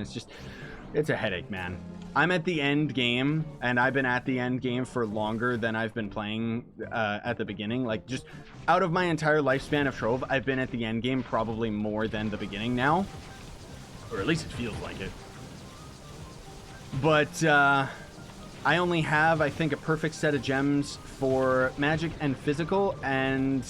it's a headache, man. I'm at the end game, and I've been at the end game for longer than I've been playing at the beginning. Like, just out of my entire lifespan of Trove, I've been at the end game probably more than the beginning now, or at least it feels like it. But I only have, I think, a perfect set of gems for magic and physical, and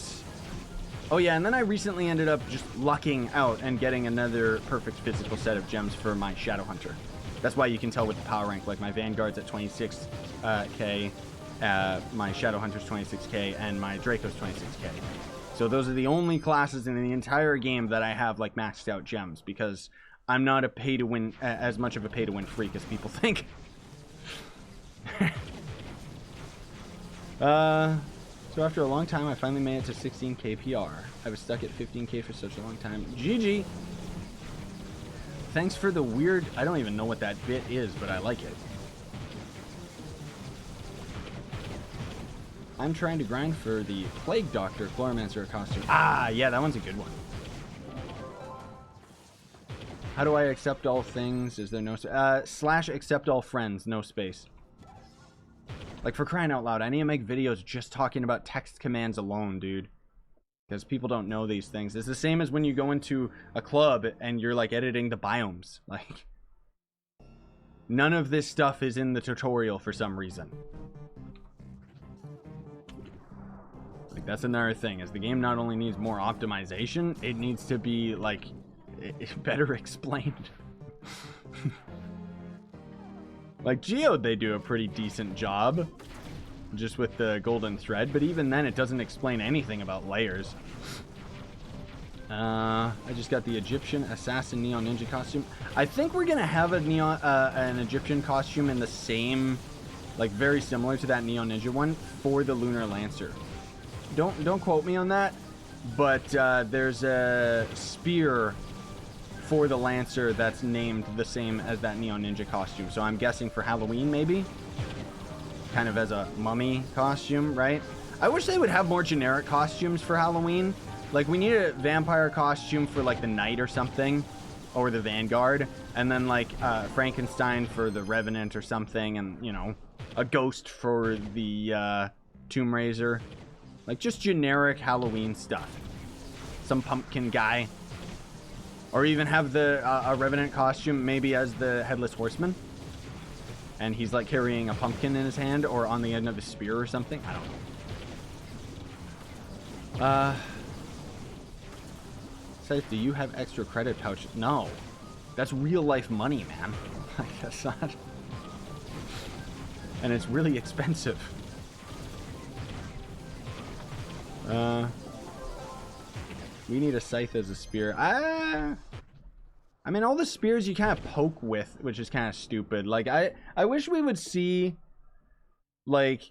oh yeah, and then I recently ended up just lucking out and getting another perfect physical set of gems for my Shadow Hunter. That's why you can tell with the power rank, like my Vanguard's at 26k, my Shadow Hunter's 26k, and my Draco's 26k. So those are the only classes in the entire game that I have like maxed out gems, because I'm not a pay to win, as much of a pay to win freak as people think. So after a long time, I finally made it to 16k PR. I was stuck at 15k for such a long time. GG. Thanks for the weird, I don't even know what that bit is, but I like it. I'm trying to grind for the Plague Doctor Chloromancer costume. Ah, yeah, that one's a good one. How do I accept all things? Is there no... slash accept all friends, no space. Like, for crying out loud, I need to make videos just talking about text commands alone, dude. Because people don't know these things. It's the same as when you go into a club and you're, like, editing the biomes. Like, none of this stuff is in the tutorial for some reason. Like, that's another thing, is the game not only needs more optimization, it needs to be, like, better explained. Like Geode, they do a pretty decent job just with the golden thread, but even then it doesn't explain anything about layers. I just got the Egyptian assassin neon ninja costume. I think we're gonna have a neon an Egyptian costume in the same, like very similar to that neon ninja one for the Lunar Lancer. Don't quote me on that, but there's a spear for the Lancer that's named the same as that Neon Ninja costume. So I'm guessing for Halloween, maybe? Kind of as a mummy costume, right? I wish they would have more generic costumes for Halloween. Like, we need a vampire costume for, like, the night or something. or the Vanguard, and then like Frankenstein for the Revenant or something, and you know, a ghost for the Tomb Raiser. Like just generic Halloween stuff. Some pumpkin guy. Or even have the a Revenant costume maybe as the Headless Horseman. And he's like carrying a pumpkin in his hand or on the end of a spear or something. I don't know. Scythe, do you have extra credit pouch? No. That's real life money, man. Like, that's not... And it's really expensive. We need a scythe as a spear. I mean, all the spears you kind of poke with, which is kind of stupid. Like, I wish we would see, like,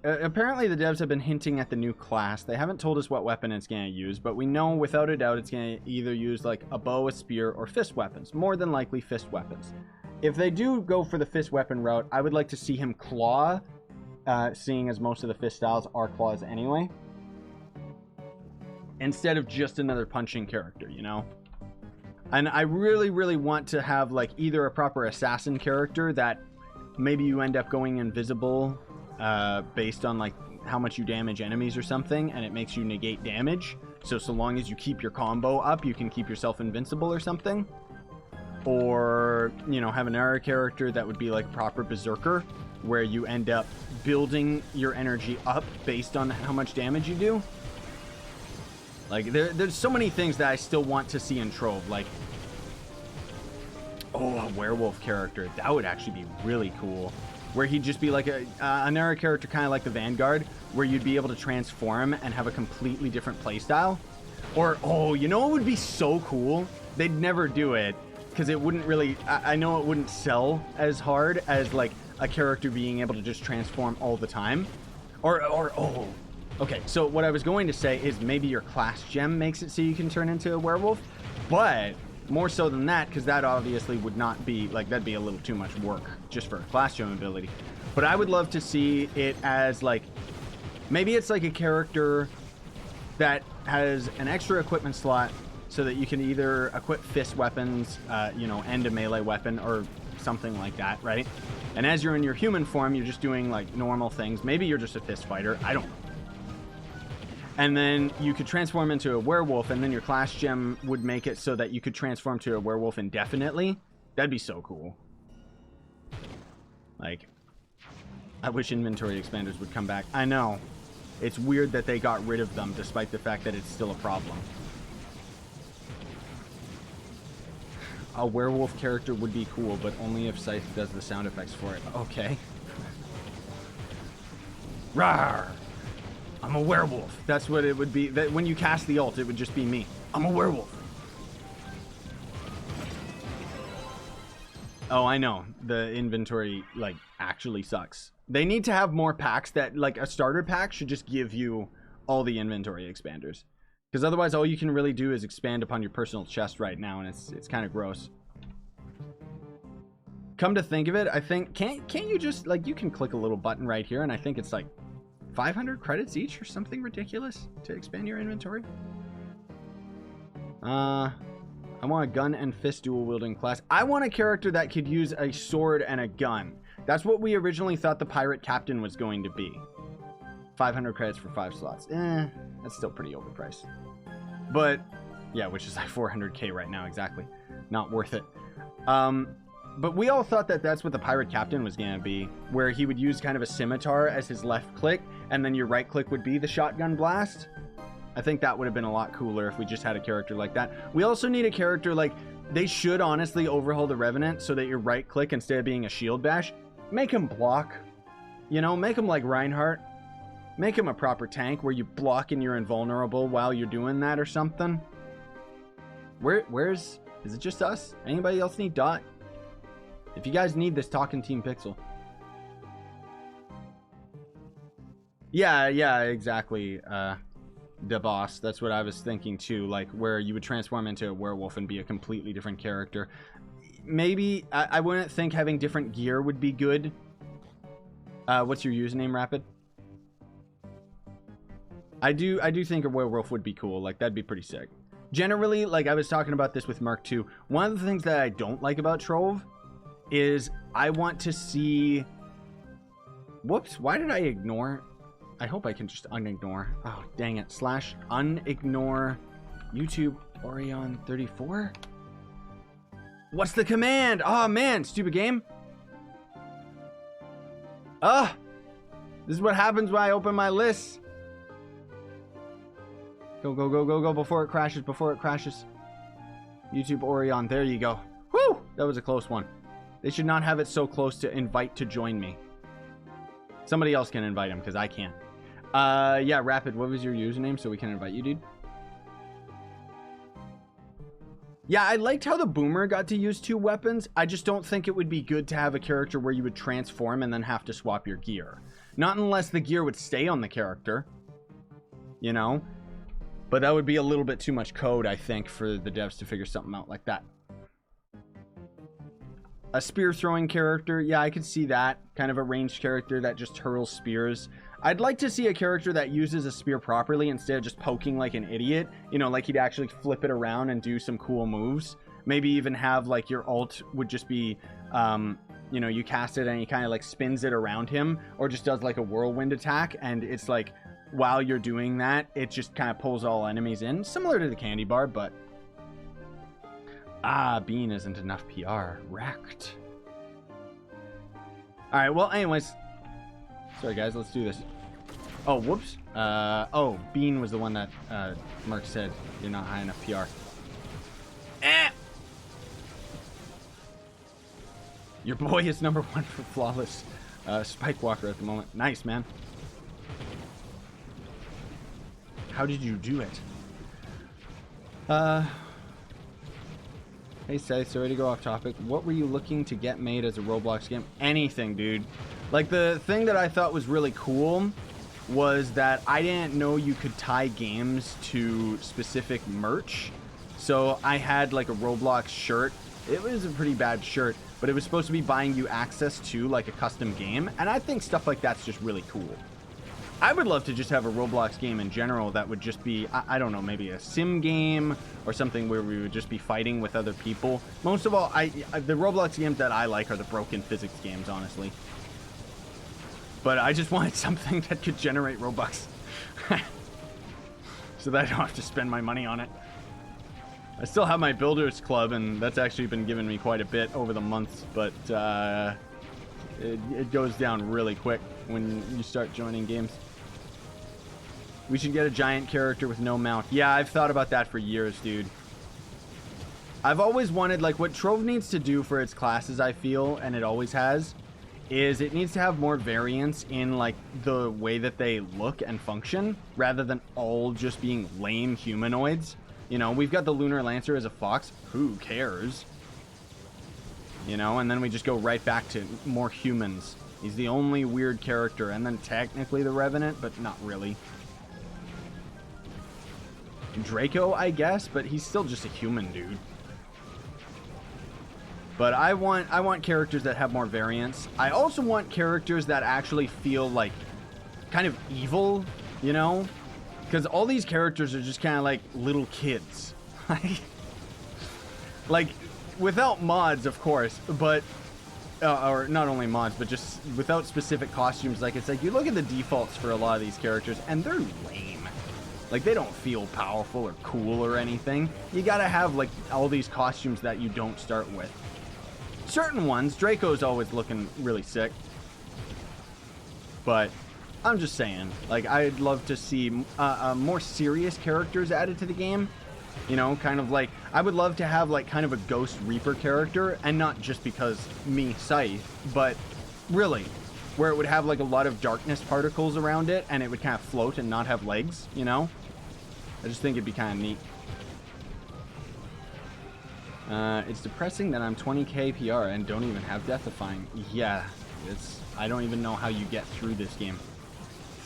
apparently the devs have been hinting at the new class. They haven't told us what weapon it's going to use, but we know without a doubt it's going to either use, like, a bow, a spear, or fist weapons. More than likely fist weapons. If they do go for the fist weapon route, I would like to see him claw, seeing as most of the fist styles are claws anyway. Instead of just another punching character, you know? And I really, really want to have, like, either a proper assassin character that maybe you end up going invisible based on, like, how much you damage enemies or something, and it makes you negate damage. So long as you keep your combo up, you can keep yourself invincible or something. Or, you know, have another character that would be, like, proper berserker, where you end up building your energy up based on how much damage you do. Like, there's so many things that I still want to see in Trove. Like, oh, a werewolf character. That would actually be really cool. Where he'd just be like another character kind of like the Vanguard, where you'd be able to transform and have a completely different playstyle. Or, oh, you know what would be so cool? They'd never do it, because it wouldn't really... I know it wouldn't sell as hard as, like, a character being able to just transform all the time. Or oh... Okay, so what I was going to say is maybe your class gem makes it so you can turn into a werewolf, but more so than that, because that obviously would not be, like, that'd be a little too much work just for a class gem ability. But I would love to see it as, like, maybe it's like a character that has an extra equipment slot so that you can either equip fist weapons, you know, and a melee weapon or something like that, right? And as you're in your human form, you're just doing, like, normal things. Maybe you're just a fist fighter. I don't know. And then you could transform into a werewolf, and then your class gem would make it so that you could transform to a werewolf indefinitely. That'd be so cool. Like, I wish inventory expanders would come back. I know. It's weird that they got rid of them, despite the fact that it's still a problem. A werewolf character would be cool, but only if Scythe does the sound effects for it. Okay. Rawr! I'm a werewolf. That's what it would be. That when you cast the ult, it would just be me. I'm a werewolf. Oh, I know. The inventory, like, actually sucks. They need to have more packs that, like, a starter pack should just give you all the inventory expanders. Because otherwise, all you can really do is expand upon your personal chest right now, and it's kind of gross. Come to think of it, I think, can't you just, like, you can click a little button right here, and I think it's like 500 credits each or something ridiculous to expand your inventory. I want a gun and fist dual wielding class. I want a character that could use a sword and a gun. That's what we originally thought the pirate captain was going to be. 500 credits for 5 slots. That's still pretty overpriced. But yeah, which is like 400k right now exactly. Not worth it. But we all thought that that's what the pirate captain was going to be, where he would use kind of a scimitar as his left click, and then your right click would be the shotgun blast. I think that would have been a lot cooler if we just had a character like that. We also need a character, like, they should honestly overhaul the Revenant so that your right click, instead of being a shield bash, make him block. You know, make him like Reinhardt. Make him a proper tank where you block and you're invulnerable while you're doing that or something. Is it just us? Anybody else need Dot? If you guys need this, talking Team Pixel. Yeah, exactly. The boss. That's what I was thinking too. Like, where you would transform into a werewolf and be a completely different character. Maybe, I wouldn't think having different gear would be good. What's your username, Rapid? I do think a werewolf would be cool. Like, that'd be pretty sick. Generally, like I was talking about this with Mark too, one of the things that I don't like about Trove is I want to see... Whoops, why did I ignore? I hope I can just unignore. Oh, dang it. Slash unignore YouTube Orion 34? What's the command? Oh, man, stupid game. This is what happens when I open my list. Go, go, go, go, go before it crashes, before it crashes. YouTube Orion, there you go. Whew, that was a close one. They should not have it so close to invite to join me. Somebody else can invite him, because I can't. Yeah, Rapid, what was your username so we can invite you, dude? Yeah, I liked how the Boomer got to use 2 weapons. I just don't think it would be good to have a character where you would transform and then have to swap your gear. Not unless the gear would stay on the character. You know? But that would be a little bit too much code, I think, for the devs to figure something out like that. A spear throwing character, yeah, I could see that. Kind of a ranged character that just hurls spears. I'd like to see a character that uses a spear properly instead of just poking like an idiot. You know, like he'd actually flip it around and do some cool moves. Maybe even have like your ult would just be, you know, you cast it and he kind of like spins it around him. Or just does like a whirlwind attack and it's like, while you're doing that, it just kind of pulls all enemies in. Similar to the candy bar, but... Bean isn't enough PR. Wrecked. Alright, well, anyways. Sorry, guys, let's do this. Oh, whoops. Oh, Bean was the one that Mark said you're not high enough PR. Your boy is number 1 for flawless Spike Walker at the moment. Nice, man. How did you do it? Hey, Seth, sorry to go off topic. What were you looking to get made as a Roblox game? Anything, dude. Like, the thing that I thought was really cool was that I didn't know you could tie games to specific merch. So I had, like, a Roblox shirt. It was a pretty bad shirt, but it was supposed to be buying you access to, like, a custom game. And I think stuff like that's just really cool. I would love to just have a Roblox game in general that would just be, I don't know, maybe a sim game or something where we would just be fighting with other people. Most of all, the Roblox games that I like are the broken physics games, honestly. But I just wanted something that could generate Robux. So that I don't have to spend my money on it. I still have my Builders Club, and that's actually been giving me quite a bit over the months, but it goes down really quick when you start joining games. We should get a giant character with no mount. Yeah, I've thought about that for years, dude. I've always wanted, like, what Trove needs to do for its classes, I feel, and it always has, is it needs to have more variance in, like, the way that they look and function, rather than all just being lame humanoids. You know, we've got the Lunar Lancer as a fox. Who cares? You know, and then we just go right back to more humans. He's the only weird character, and then technically the Revenant, but not really. Draco, I guess, but he's still just a human dude. But I want characters that have more variance. I also want characters that actually feel like kind of evil, you know? Because all these characters are just kind of like little kids. Like, without mods, of course, but or not only mods, but just without specific costumes. Like, it's like you look at the defaults for a lot of these characters and they're lame. Like, they don't feel powerful or cool or anything. You gotta have, like, all these costumes that you don't start with. Certain ones, Draco's always looking really sick. But I'm just saying, like, I'd love to see more serious characters added to the game. You know, kind of like, I would love to have, like, kind of a Ghost Reaper character, and not just because me, Scythe, but really, where it would have, like, a lot of darkness particles around it, and it would kind of float and not have legs, you know? I just think it'd be kind of neat. It's depressing that I'm 20k PR and don't even have Deathifying. Yeah, I don't even know how you get through this game.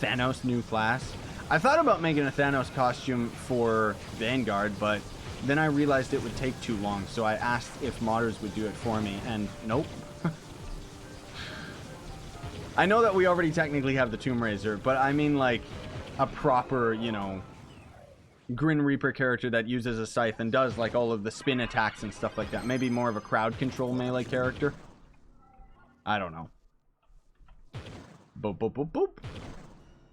Thanos new class. I thought about making a Thanos costume for Vanguard, but then I realized it would take too long, so I asked if modders would do it for me, and nope. I know that we already technically have the Tomb Raiser, but I mean, like, a proper, you know, Grin Reaper character that uses a scythe and does like all of the spin attacks and stuff like that. Maybe more of a crowd control melee character. I don't know. Boop, boop, boop, boop.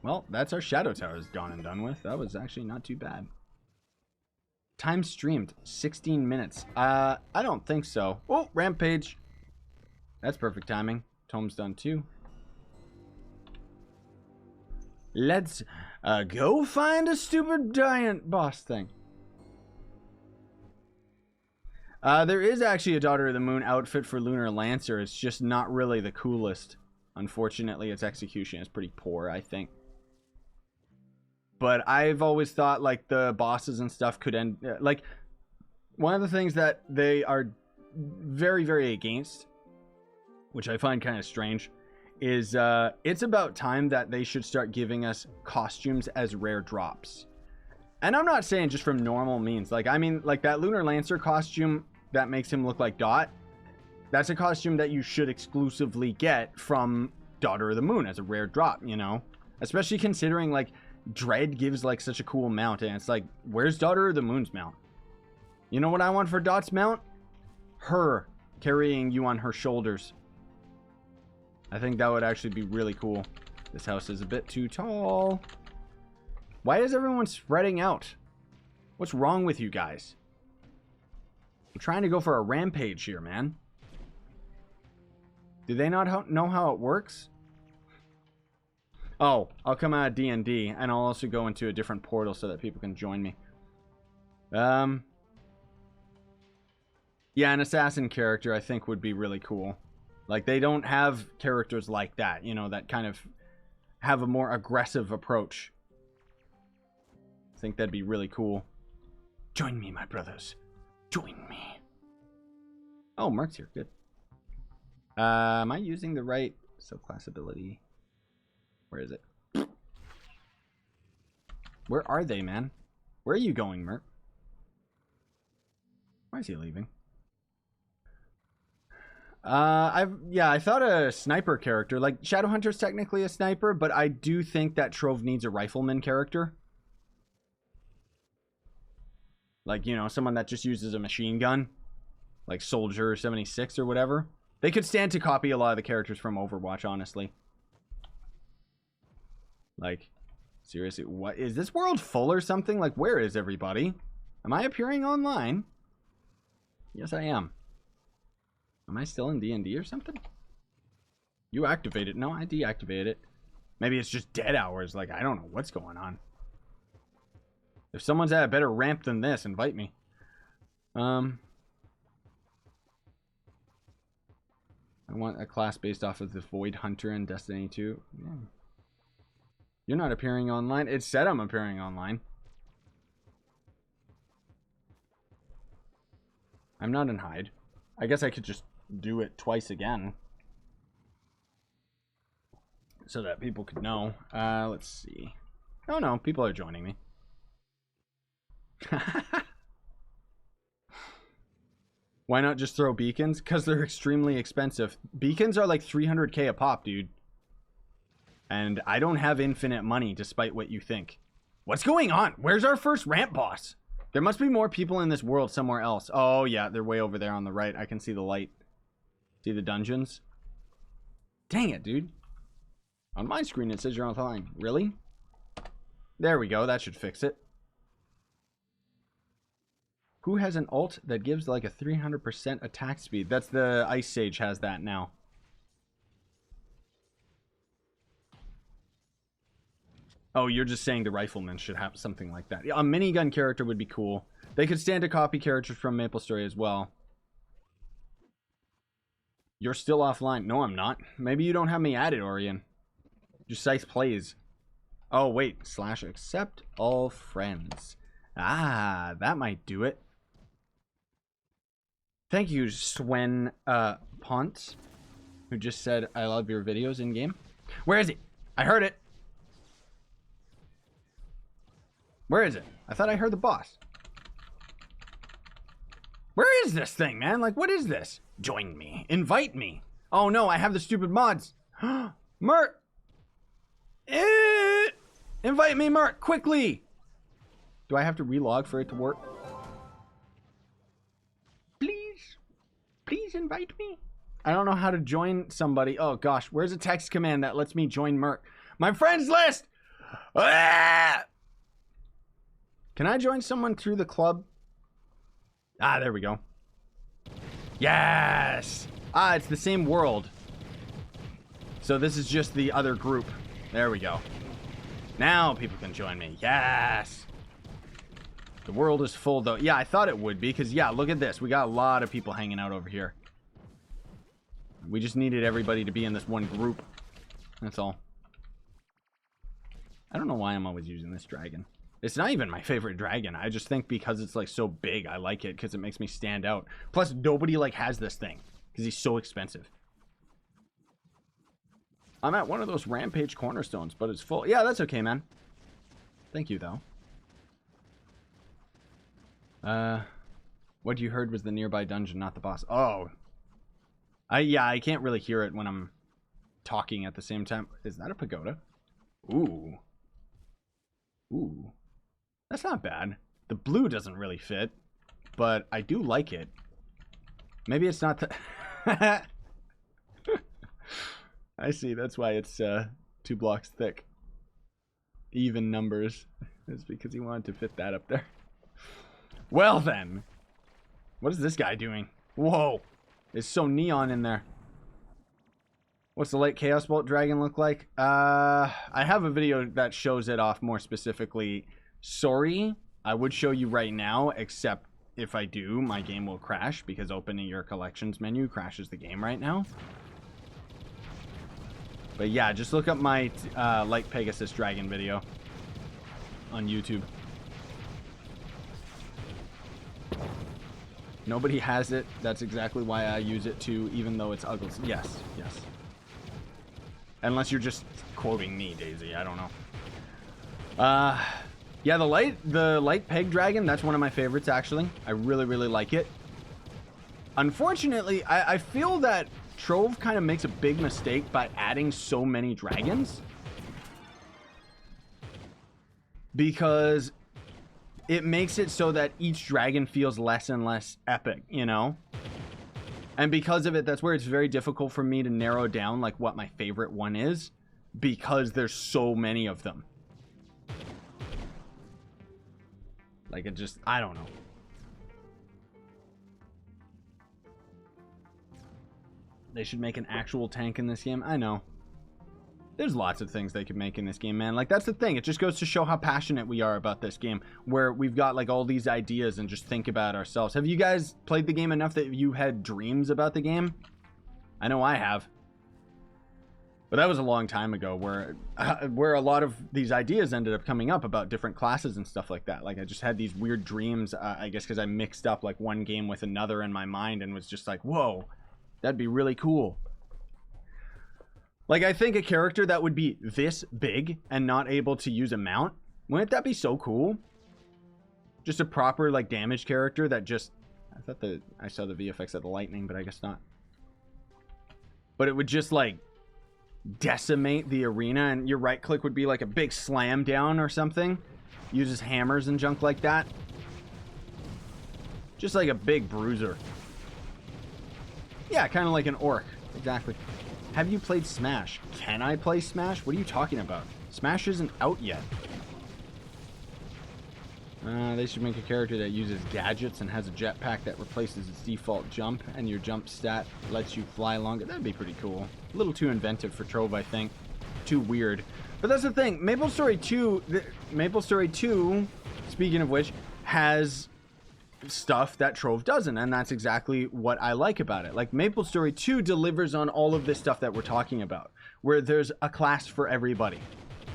Well, that's our Shadow Towers gone and done with. That was actually not too bad. Time streamed, 16 minutes. I don't think so. Oh, Rampage. That's perfect timing. Tome's done too. Let's go find a stupid giant boss thing. There is actually a Daughter of the Moon outfit for Lunar Lancer. It's just not really the coolest. Unfortunately, its execution is pretty poor, I think. But I've always thought, like, the bosses and stuff could end... like, one of the things that they are very, very against, which I find kind of strange, is it's about time that they should start giving us costumes as rare drops. And I'm not saying just from normal means. Like, I mean, like, that Lunar Lancer costume that makes him look like Dot, that's a costume that you should exclusively get from Daughter of the Moon as a rare drop, you know? Especially considering, like, Dread gives, like, such a cool mount, and it's like, where's Daughter of the Moon's mount? You know what I want for Dot's mount? Her carrying you on her shoulders. I think that would actually be really cool. This house is a bit too tall. Why is everyone spreading out? What's wrong with you guys? I'm trying to go for a rampage here, man. Do they not know how it works? Oh, I'll come out of D&D, and I'll also go into a different portal so that people can join me. Yeah, an assassin character I think would be really cool. Like, they don't have characters like that, you know, that kind of have a more aggressive approach. I think that'd be really cool. Join me, my brothers. Join me. Oh, Merc's here. Good. Am I using the right subclass ability? Where is it? Where are they, man? Where are you going, Merc? Why is he leaving? I thought a sniper character. Like, Shadowhunter's technically a sniper, but I do think that Trove needs a rifleman character. Like, you know, someone that just uses a machine gun. Like Soldier 76 or whatever. They could stand to copy a lot of the characters from Overwatch, honestly. Like, seriously, what? Is this world full or something? Like, where is everybody? Am I appearing online? Yes, I am. Am I still in D&D or something? You activated it. No, I deactivated it. Maybe it's just dead hours. Like, I don't know what's going on. If someone's at a better ramp than this, invite me. I want a class based off of the Void Hunter in Destiny 2. Yeah. You're not appearing online. It said I'm appearing online. I'm not in hide. I guess I could just do it twice again. So that people could know. Let's see. Oh no, people are joining me. Why not just throw beacons? Because they're extremely expensive. Beacons are like 300k a pop, dude. And I don't have infinite money, despite what you think. What's going on? Where's our first ramp boss? There must be more people in this world somewhere else. Oh, yeah, they're way over there on the right. I can see the light. See the dungeons? Dang it, dude. On my screen, it says you're online. Really? There we go. That should fix it. Who has an ult that gives like a 300% attack speed? That's the Ice Sage has that now. Oh, you're just saying the Rifleman should have something like that. A minigun character would be cool. They could stand to copy characters from Maplestory as well. You're still offline. No, I'm not. Maybe you don't have me added, Orion. Just Scythe plays. Oh, wait. / accept all friends. Ah, that might do it. Thank you, Swen Pont, who just said, I love your videos in-game. Where is it? I heard it. Where is it? I thought I heard the boss. Where is this thing, man? Like, what is this? Join me. Invite me. Oh, no, I have the stupid mods. Mert! Invite me, Mert, quickly! Do I have to relog for it to work? Please? Please invite me? I don't know how to join somebody. Oh, gosh. Where's a text command that lets me join Merc? My friends list! Ah! Can I join someone through the club? Ah, there we go. Yes! Ah, it's the same world. So this is just the other group. There we go. Now people can join me. Yes! The world is full, though. Yeah, I thought it would be, because, yeah, look at this. We got a lot of people hanging out over here. We just needed everybody to be in this one group. That's all. I don't know why I'm always using this dragon. It's not even my favorite dragon. I just think because it's, like, so big, I like it, because it makes me stand out. Plus, nobody, like, has this thing, because he's so expensive. I'm at one of those Rampage cornerstones, but it's full. Yeah, that's okay, man. Thank you, though. What you heard was the nearby dungeon, not the boss. Oh. Yeah, I can't really hear it when I'm talking at the same time. Is that a pagoda? Ooh. Ooh. That's not bad. The blue doesn't really fit, but I do like it. Maybe it's not the... I see, that's why it's 2 blocks thick. Even numbers. It's because he wanted to fit that up there. Well then. What is this guy doing? Whoa. It's so neon in there. What's the light chaos bolt dragon look like? I have a video that shows it off more specifically. Sorry, I would show you right now, except if I do, my game will crash because opening your collections menu crashes the game right now. But yeah, just look up my Light Pegasus Dragon video on YouTube. Nobody has it. That's exactly why I use it too, even though it's ugly. Yes, yes. Unless you're just quoting me, Daisy. I don't know. Yeah, the light peg dragon, that's one of my favorites, actually. I really, really like it. Unfortunately, I feel that Trove kind of makes a big mistake by adding so many dragons. Because it makes it so that each dragon feels less and less epic, you know? And because of it, that's where it's very difficult for me to narrow down like what my favorite one is, because there's so many of them. Like it just, I don't know. They should make an actual tank in this game. I know. There's lots of things they could make in this game, man. Like, that's the thing. It just goes to show how passionate we are about this game, where we've got, like, all these ideas and just think about ourselves. Have you guys played the game enough that you had dreams about the game? I know I have. But that was a long time ago, where a lot of these ideas ended up coming up about different classes and stuff like that. Like, I just had these weird dreams, I guess because I mixed up, like, one game with another in my mind and was just like, whoa, that'd be really cool. Like, I think a character that would be this big and not able to use a mount, wouldn't that be so cool? Just a proper, like, damage character that just... I thought I saw the VFX of the lightning, but I guess not. But it would just, like, decimate the arena, and your right click would be, like, a big slam down or something. Uses hammers and junk like that. Just like a big bruiser. Yeah, kind of like an orc. Exactly. Have you played Smash? Can I play Smash? What are you talking about? Smash isn't out yet. They should make a character that uses gadgets and has a jetpack that replaces its default jump, and your jump stat lets you fly longer. That'd be pretty cool. A little too inventive for Trove, I think. Too weird. But that's the thing. Maplestory 2, speaking of which, has stuff that Trove doesn't, and that's exactly what I like about it. Like, Maplestory 2 delivers on all of this stuff that we're talking about, where there's a class for everybody.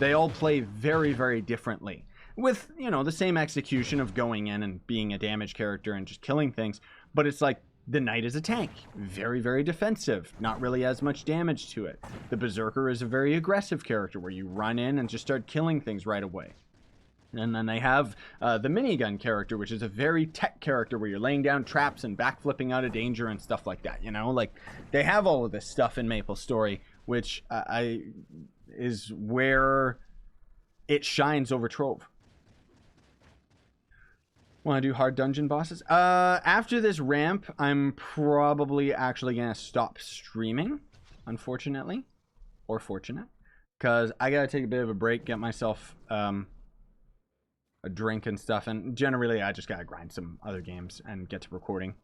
They all play very, very differently, with, you know, the same execution of going in and being a damage character and just killing things, but it's like, the Knight is a tank, very, very defensive, not really as much damage to it. The Berserker is a very aggressive character, where you run in and just start killing things right away. And then they have the minigun character, which is a very tech character where you're laying down traps and backflipping out of danger and stuff like that, you know? Like, they have all of this stuff in Maplestory, which is where it shines over Trove. Want to do hard dungeon bosses? After this ramp, I'm probably actually going to stop streaming, unfortunately. Or fortunate. Because I got to take a bit of a break, get myself a drink and stuff. And generally, I just got to grind some other games and get to recording.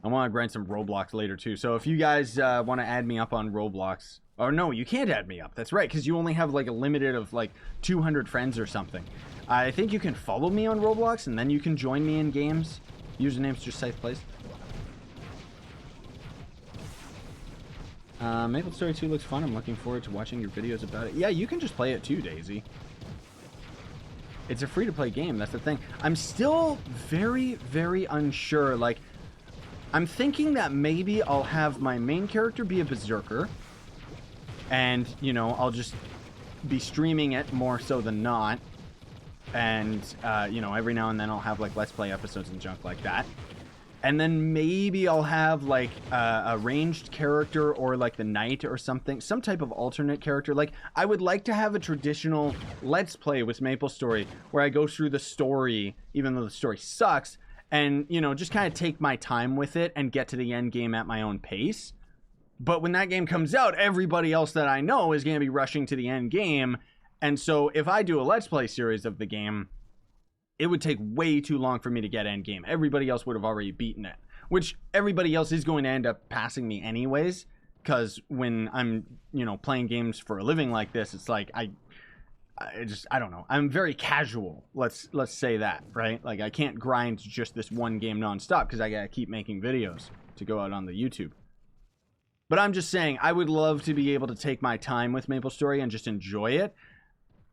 I want to grind some Roblox later, too. So if you guys want to add me up on Roblox... Oh, no, you can't add me up. That's right, because you only have, like, a limited of, like, 200 friends or something. I think you can follow me on Roblox, and then you can join me in games. Username's just Scythe Plays. Maplestory 2 looks fun. I'm looking forward to watching your videos about it. Yeah, you can just play it too, Daisy. It's a free-to-play game, that's the thing. I'm still very, very unsure. Like, I'm thinking that maybe I'll have my main character be a berserker. And, you know, I'll just be streaming it more so than not. And, you know, every now and then I'll have, like, Let's Play episodes and junk like that. And then maybe I'll have, like, a ranged character or, like, the knight or something. Some type of alternate character. Like, I would like to have a traditional Let's Play with Maplestory where I go through the story, even though the story sucks, and, you know, just kind of take my time with it and get to the end game at my own pace. But when that game comes out, everybody else that I know is going to be rushing to the end game. And so if I do a Let's Play series of the game, it would take way too long for me to get end game. Everybody else would have already beaten it. Which everybody else is going to end up passing me anyways. Because when I'm, you know, playing games for a living like this, it's like I don't know. I'm very casual. Let's say that, right? Like I can't grind just this one game nonstop because I got to keep making videos to go out on the YouTube. But I'm just saying, I would love to be able to take my time with Maplestory and just enjoy it.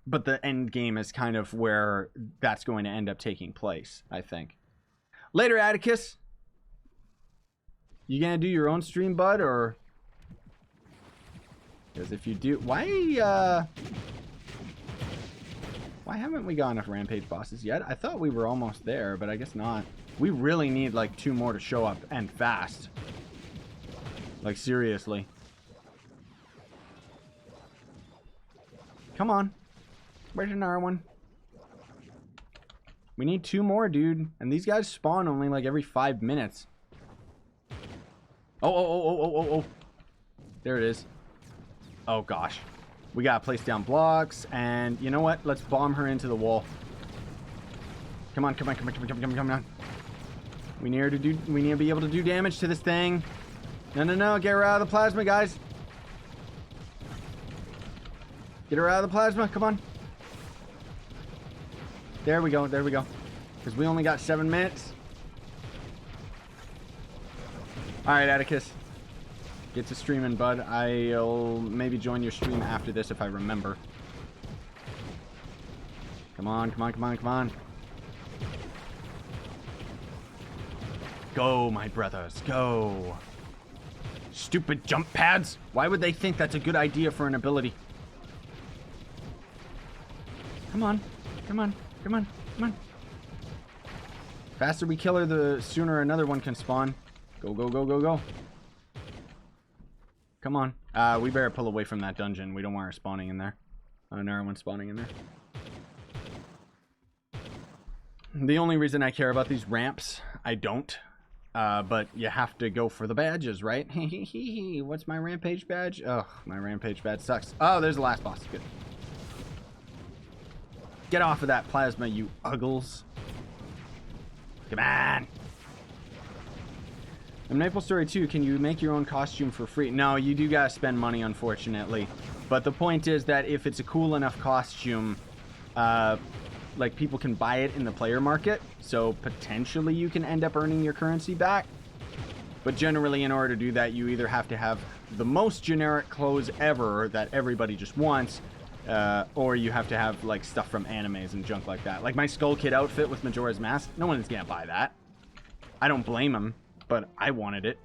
But the end game is kind of where that's going to end up taking place, I think. Later, Atticus. You gonna do your own stream, bud, or... Because if you do... Why haven't we got enough Rampage bosses yet? I thought we were almost there, but I guess not. We really need, like, 2 more to show up, and fast. Like, seriously. Come on. Where's another one? We need 2 more, dude. And these guys spawn only, like, every 5 minutes. Oh. There it is. Oh, gosh. We gotta place down blocks. And you know what? Let's bomb her into the wall. Come on. We need to be able to do damage to this thing. No. Get her out of the plasma, guys. Get her out of the plasma. Come on. There we go. Because we only got 7 minutes. Alright, Atticus. Get to streaming, bud. I'll maybe join your stream after this if I remember. Come on. Go, my brothers. Go. Stupid jump pads. Why would they think that's a good idea for an ability? Come on. Faster we kill her, the sooner another one can spawn. Go. Come on. We better pull away from that dungeon. We don't want her spawning in there. Another one spawning in there. The only reason I care about these ramps, I don't. But you have to go for the badges, right? What's my Rampage badge? Oh, my Rampage badge sucks. Oh, there's the last boss. Good. Get off of that plasma, you uggles. Come on. In Maplestory 2, can you make your own costume for free? No, you do gotta spend money, unfortunately. But the point is that if it's a cool enough costume, like, people can buy it in the player market. So, potentially you can end up earning your currency back. But generally, in order to do that, you either have to have the most generic clothes ever that everybody just wants, or you have to have, like, stuff from animes and junk like that. Like my Skull Kid outfit with Majora's Mask. No one's gonna buy that. I don't blame him, but I wanted it.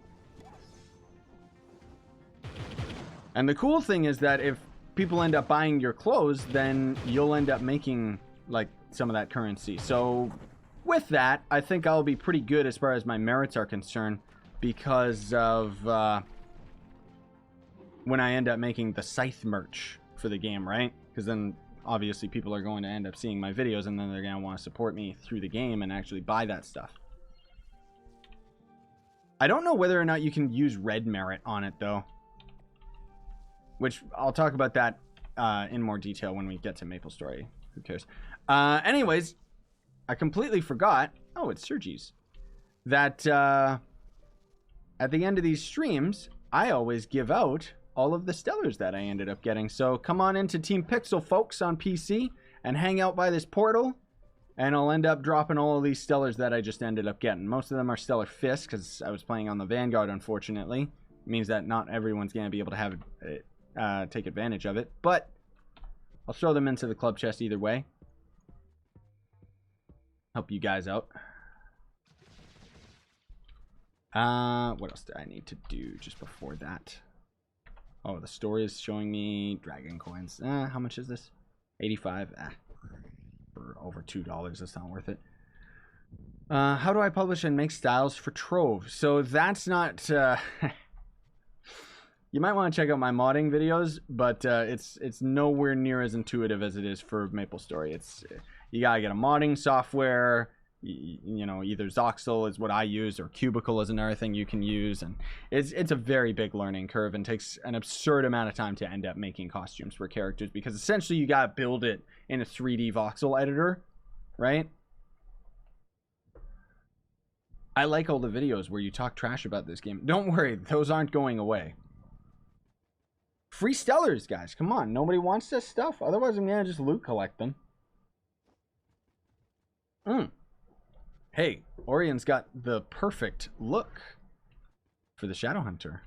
And the cool thing is that if people end up buying your clothes, then you'll end up making, like, some of that currency. So with that, I think I'll be pretty good as far as my merits are concerned, because of when I end up making the Scythe merch for the game, right? Because then obviously people are going to end up seeing my videos, and then they're going to want to support me through the game and actually buy that stuff. I don't know whether or not you can use red merit on it, though. Which, I'll talk about that in more detail when we get to Maplestory. Who cares? Anyways, I completely forgot. Oh, it's Sergi's. That at the end of these streams, I always give out all of the stellars that I ended up getting. So come on into Team Pixel, folks, on PC and hang out by this portal, and I'll end up dropping all of these stellars that I just ended up getting. Most of them are Stellar Fist, because I was playing on the Vanguard, unfortunately. It means that not everyone's going to be able to have it, take advantage of it, but I'll throw them into the club chest either way. Help you guys out. What else do I need to do just before that? Oh, the story is showing me dragon coins. How much is this? 85. For over $2, that's not worth it. How do I publish and make styles for Trove? So that's not... You might want to check out my modding videos, but it's nowhere near as intuitive as it is for Maplestory. You gotta get a modding software. You know, either Zoxel is what I use, or Cubicle is another thing you can use, and it's a very big learning curve and takes an absurd amount of time to end up making costumes for characters, because essentially you gotta build it in a 3D voxel editor, right? I like all the videos where you talk trash about this game. Don't worry, those aren't going away. Free stellars, guys, come on. Nobody wants this stuff? Otherwise I'm gonna just loot collect them. Hey, Orion's got the perfect look for the Shadowhunter.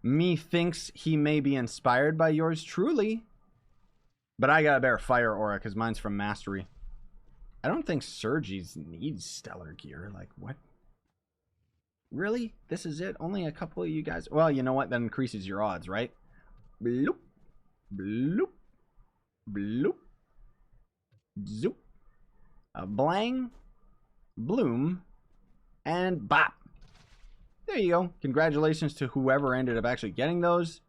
Methinks he may be inspired by yours truly. But I got a better fire aura because mine's from Mastery. I don't think Sergi's needs stellar gear. Like, what? Really? This is it? Only a couple of you guys? Well, you know what? That increases your odds, right? Bloop. Bloop. Bloop. Zoop. A blang. Bloom, and bop. There you go. Congratulations to whoever ended up actually getting those.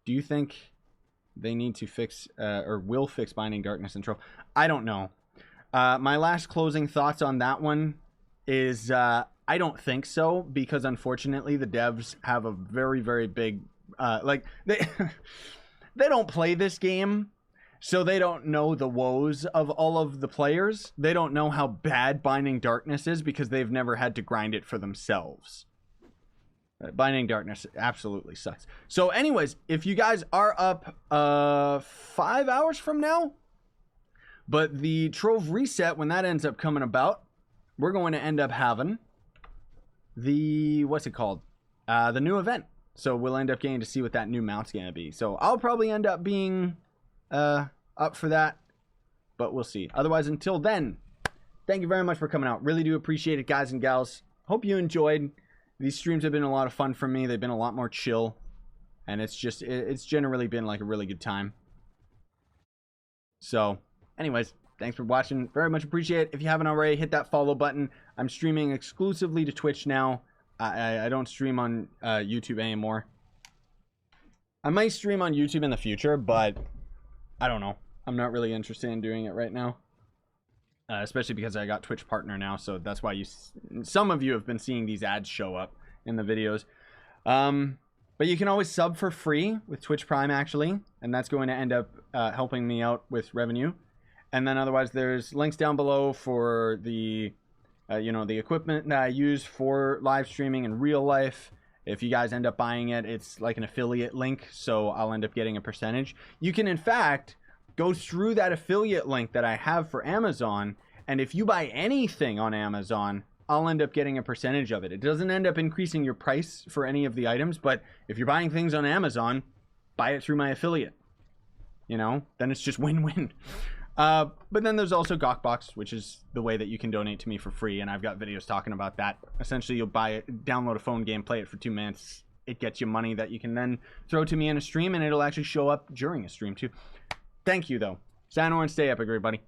Do you think they need to fix or will fix Binding Darkness and Trove? I don't know. My last closing thoughts on that one is I don't think so, because unfortunately the devs have a very, very big like they they don't play this game. So they don't know the woes of all of the players. They don't know how bad Binding Darkness is because they've never had to grind it for themselves. Binding Darkness absolutely sucks. So anyways, if you guys are up 5 hours from now, but the Trove reset, when that ends up coming about, we're going to end up having the, what's it called? The new event. So we'll end up getting to see what that new mount's going to be. So I'll probably end up being... up for that, but we'll see. Otherwise, until then, thank you very much for coming out. Really do appreciate it, guys and gals. Hope you enjoyed. These streams have been a lot of fun for me. They've been a lot more chill, and it's generally been like a really good time. So anyways, thanks for watching. Very much appreciate it. If you haven't already, hit that follow button. I'm streaming exclusively to Twitch now. I don't stream on YouTube anymore. I might stream on YouTube in the future, but I don't know. I'm not really interested in doing it right now. Especially because I got Twitch partner now, so that's why some of you have been seeing these ads show up in the videos. But you can always sub for free with Twitch Prime, actually, and that's going to end up helping me out with revenue. And then otherwise, there's links down below for the, the equipment that I use for live streaming in real life. If you guys end up buying it, it's like an affiliate link, so I'll end up getting a percentage. You can, in fact, go through that affiliate link that I have for Amazon, and if you buy anything on Amazon, I'll end up getting a percentage of it. It doesn't end up increasing your price for any of the items, but if you're buying things on Amazon, buy it through my affiliate. Then it's just win-win. But then there's also Gawkbox, which is the way that you can donate to me for free, and I've got videos talking about that. Essentially, you'll buy it, download a phone game, play it for 2 minutes. It gets you money that you can then throw to me in a stream, and it'll actually show up during a stream too. Thank you, though. Sign on and stay epic, everybody.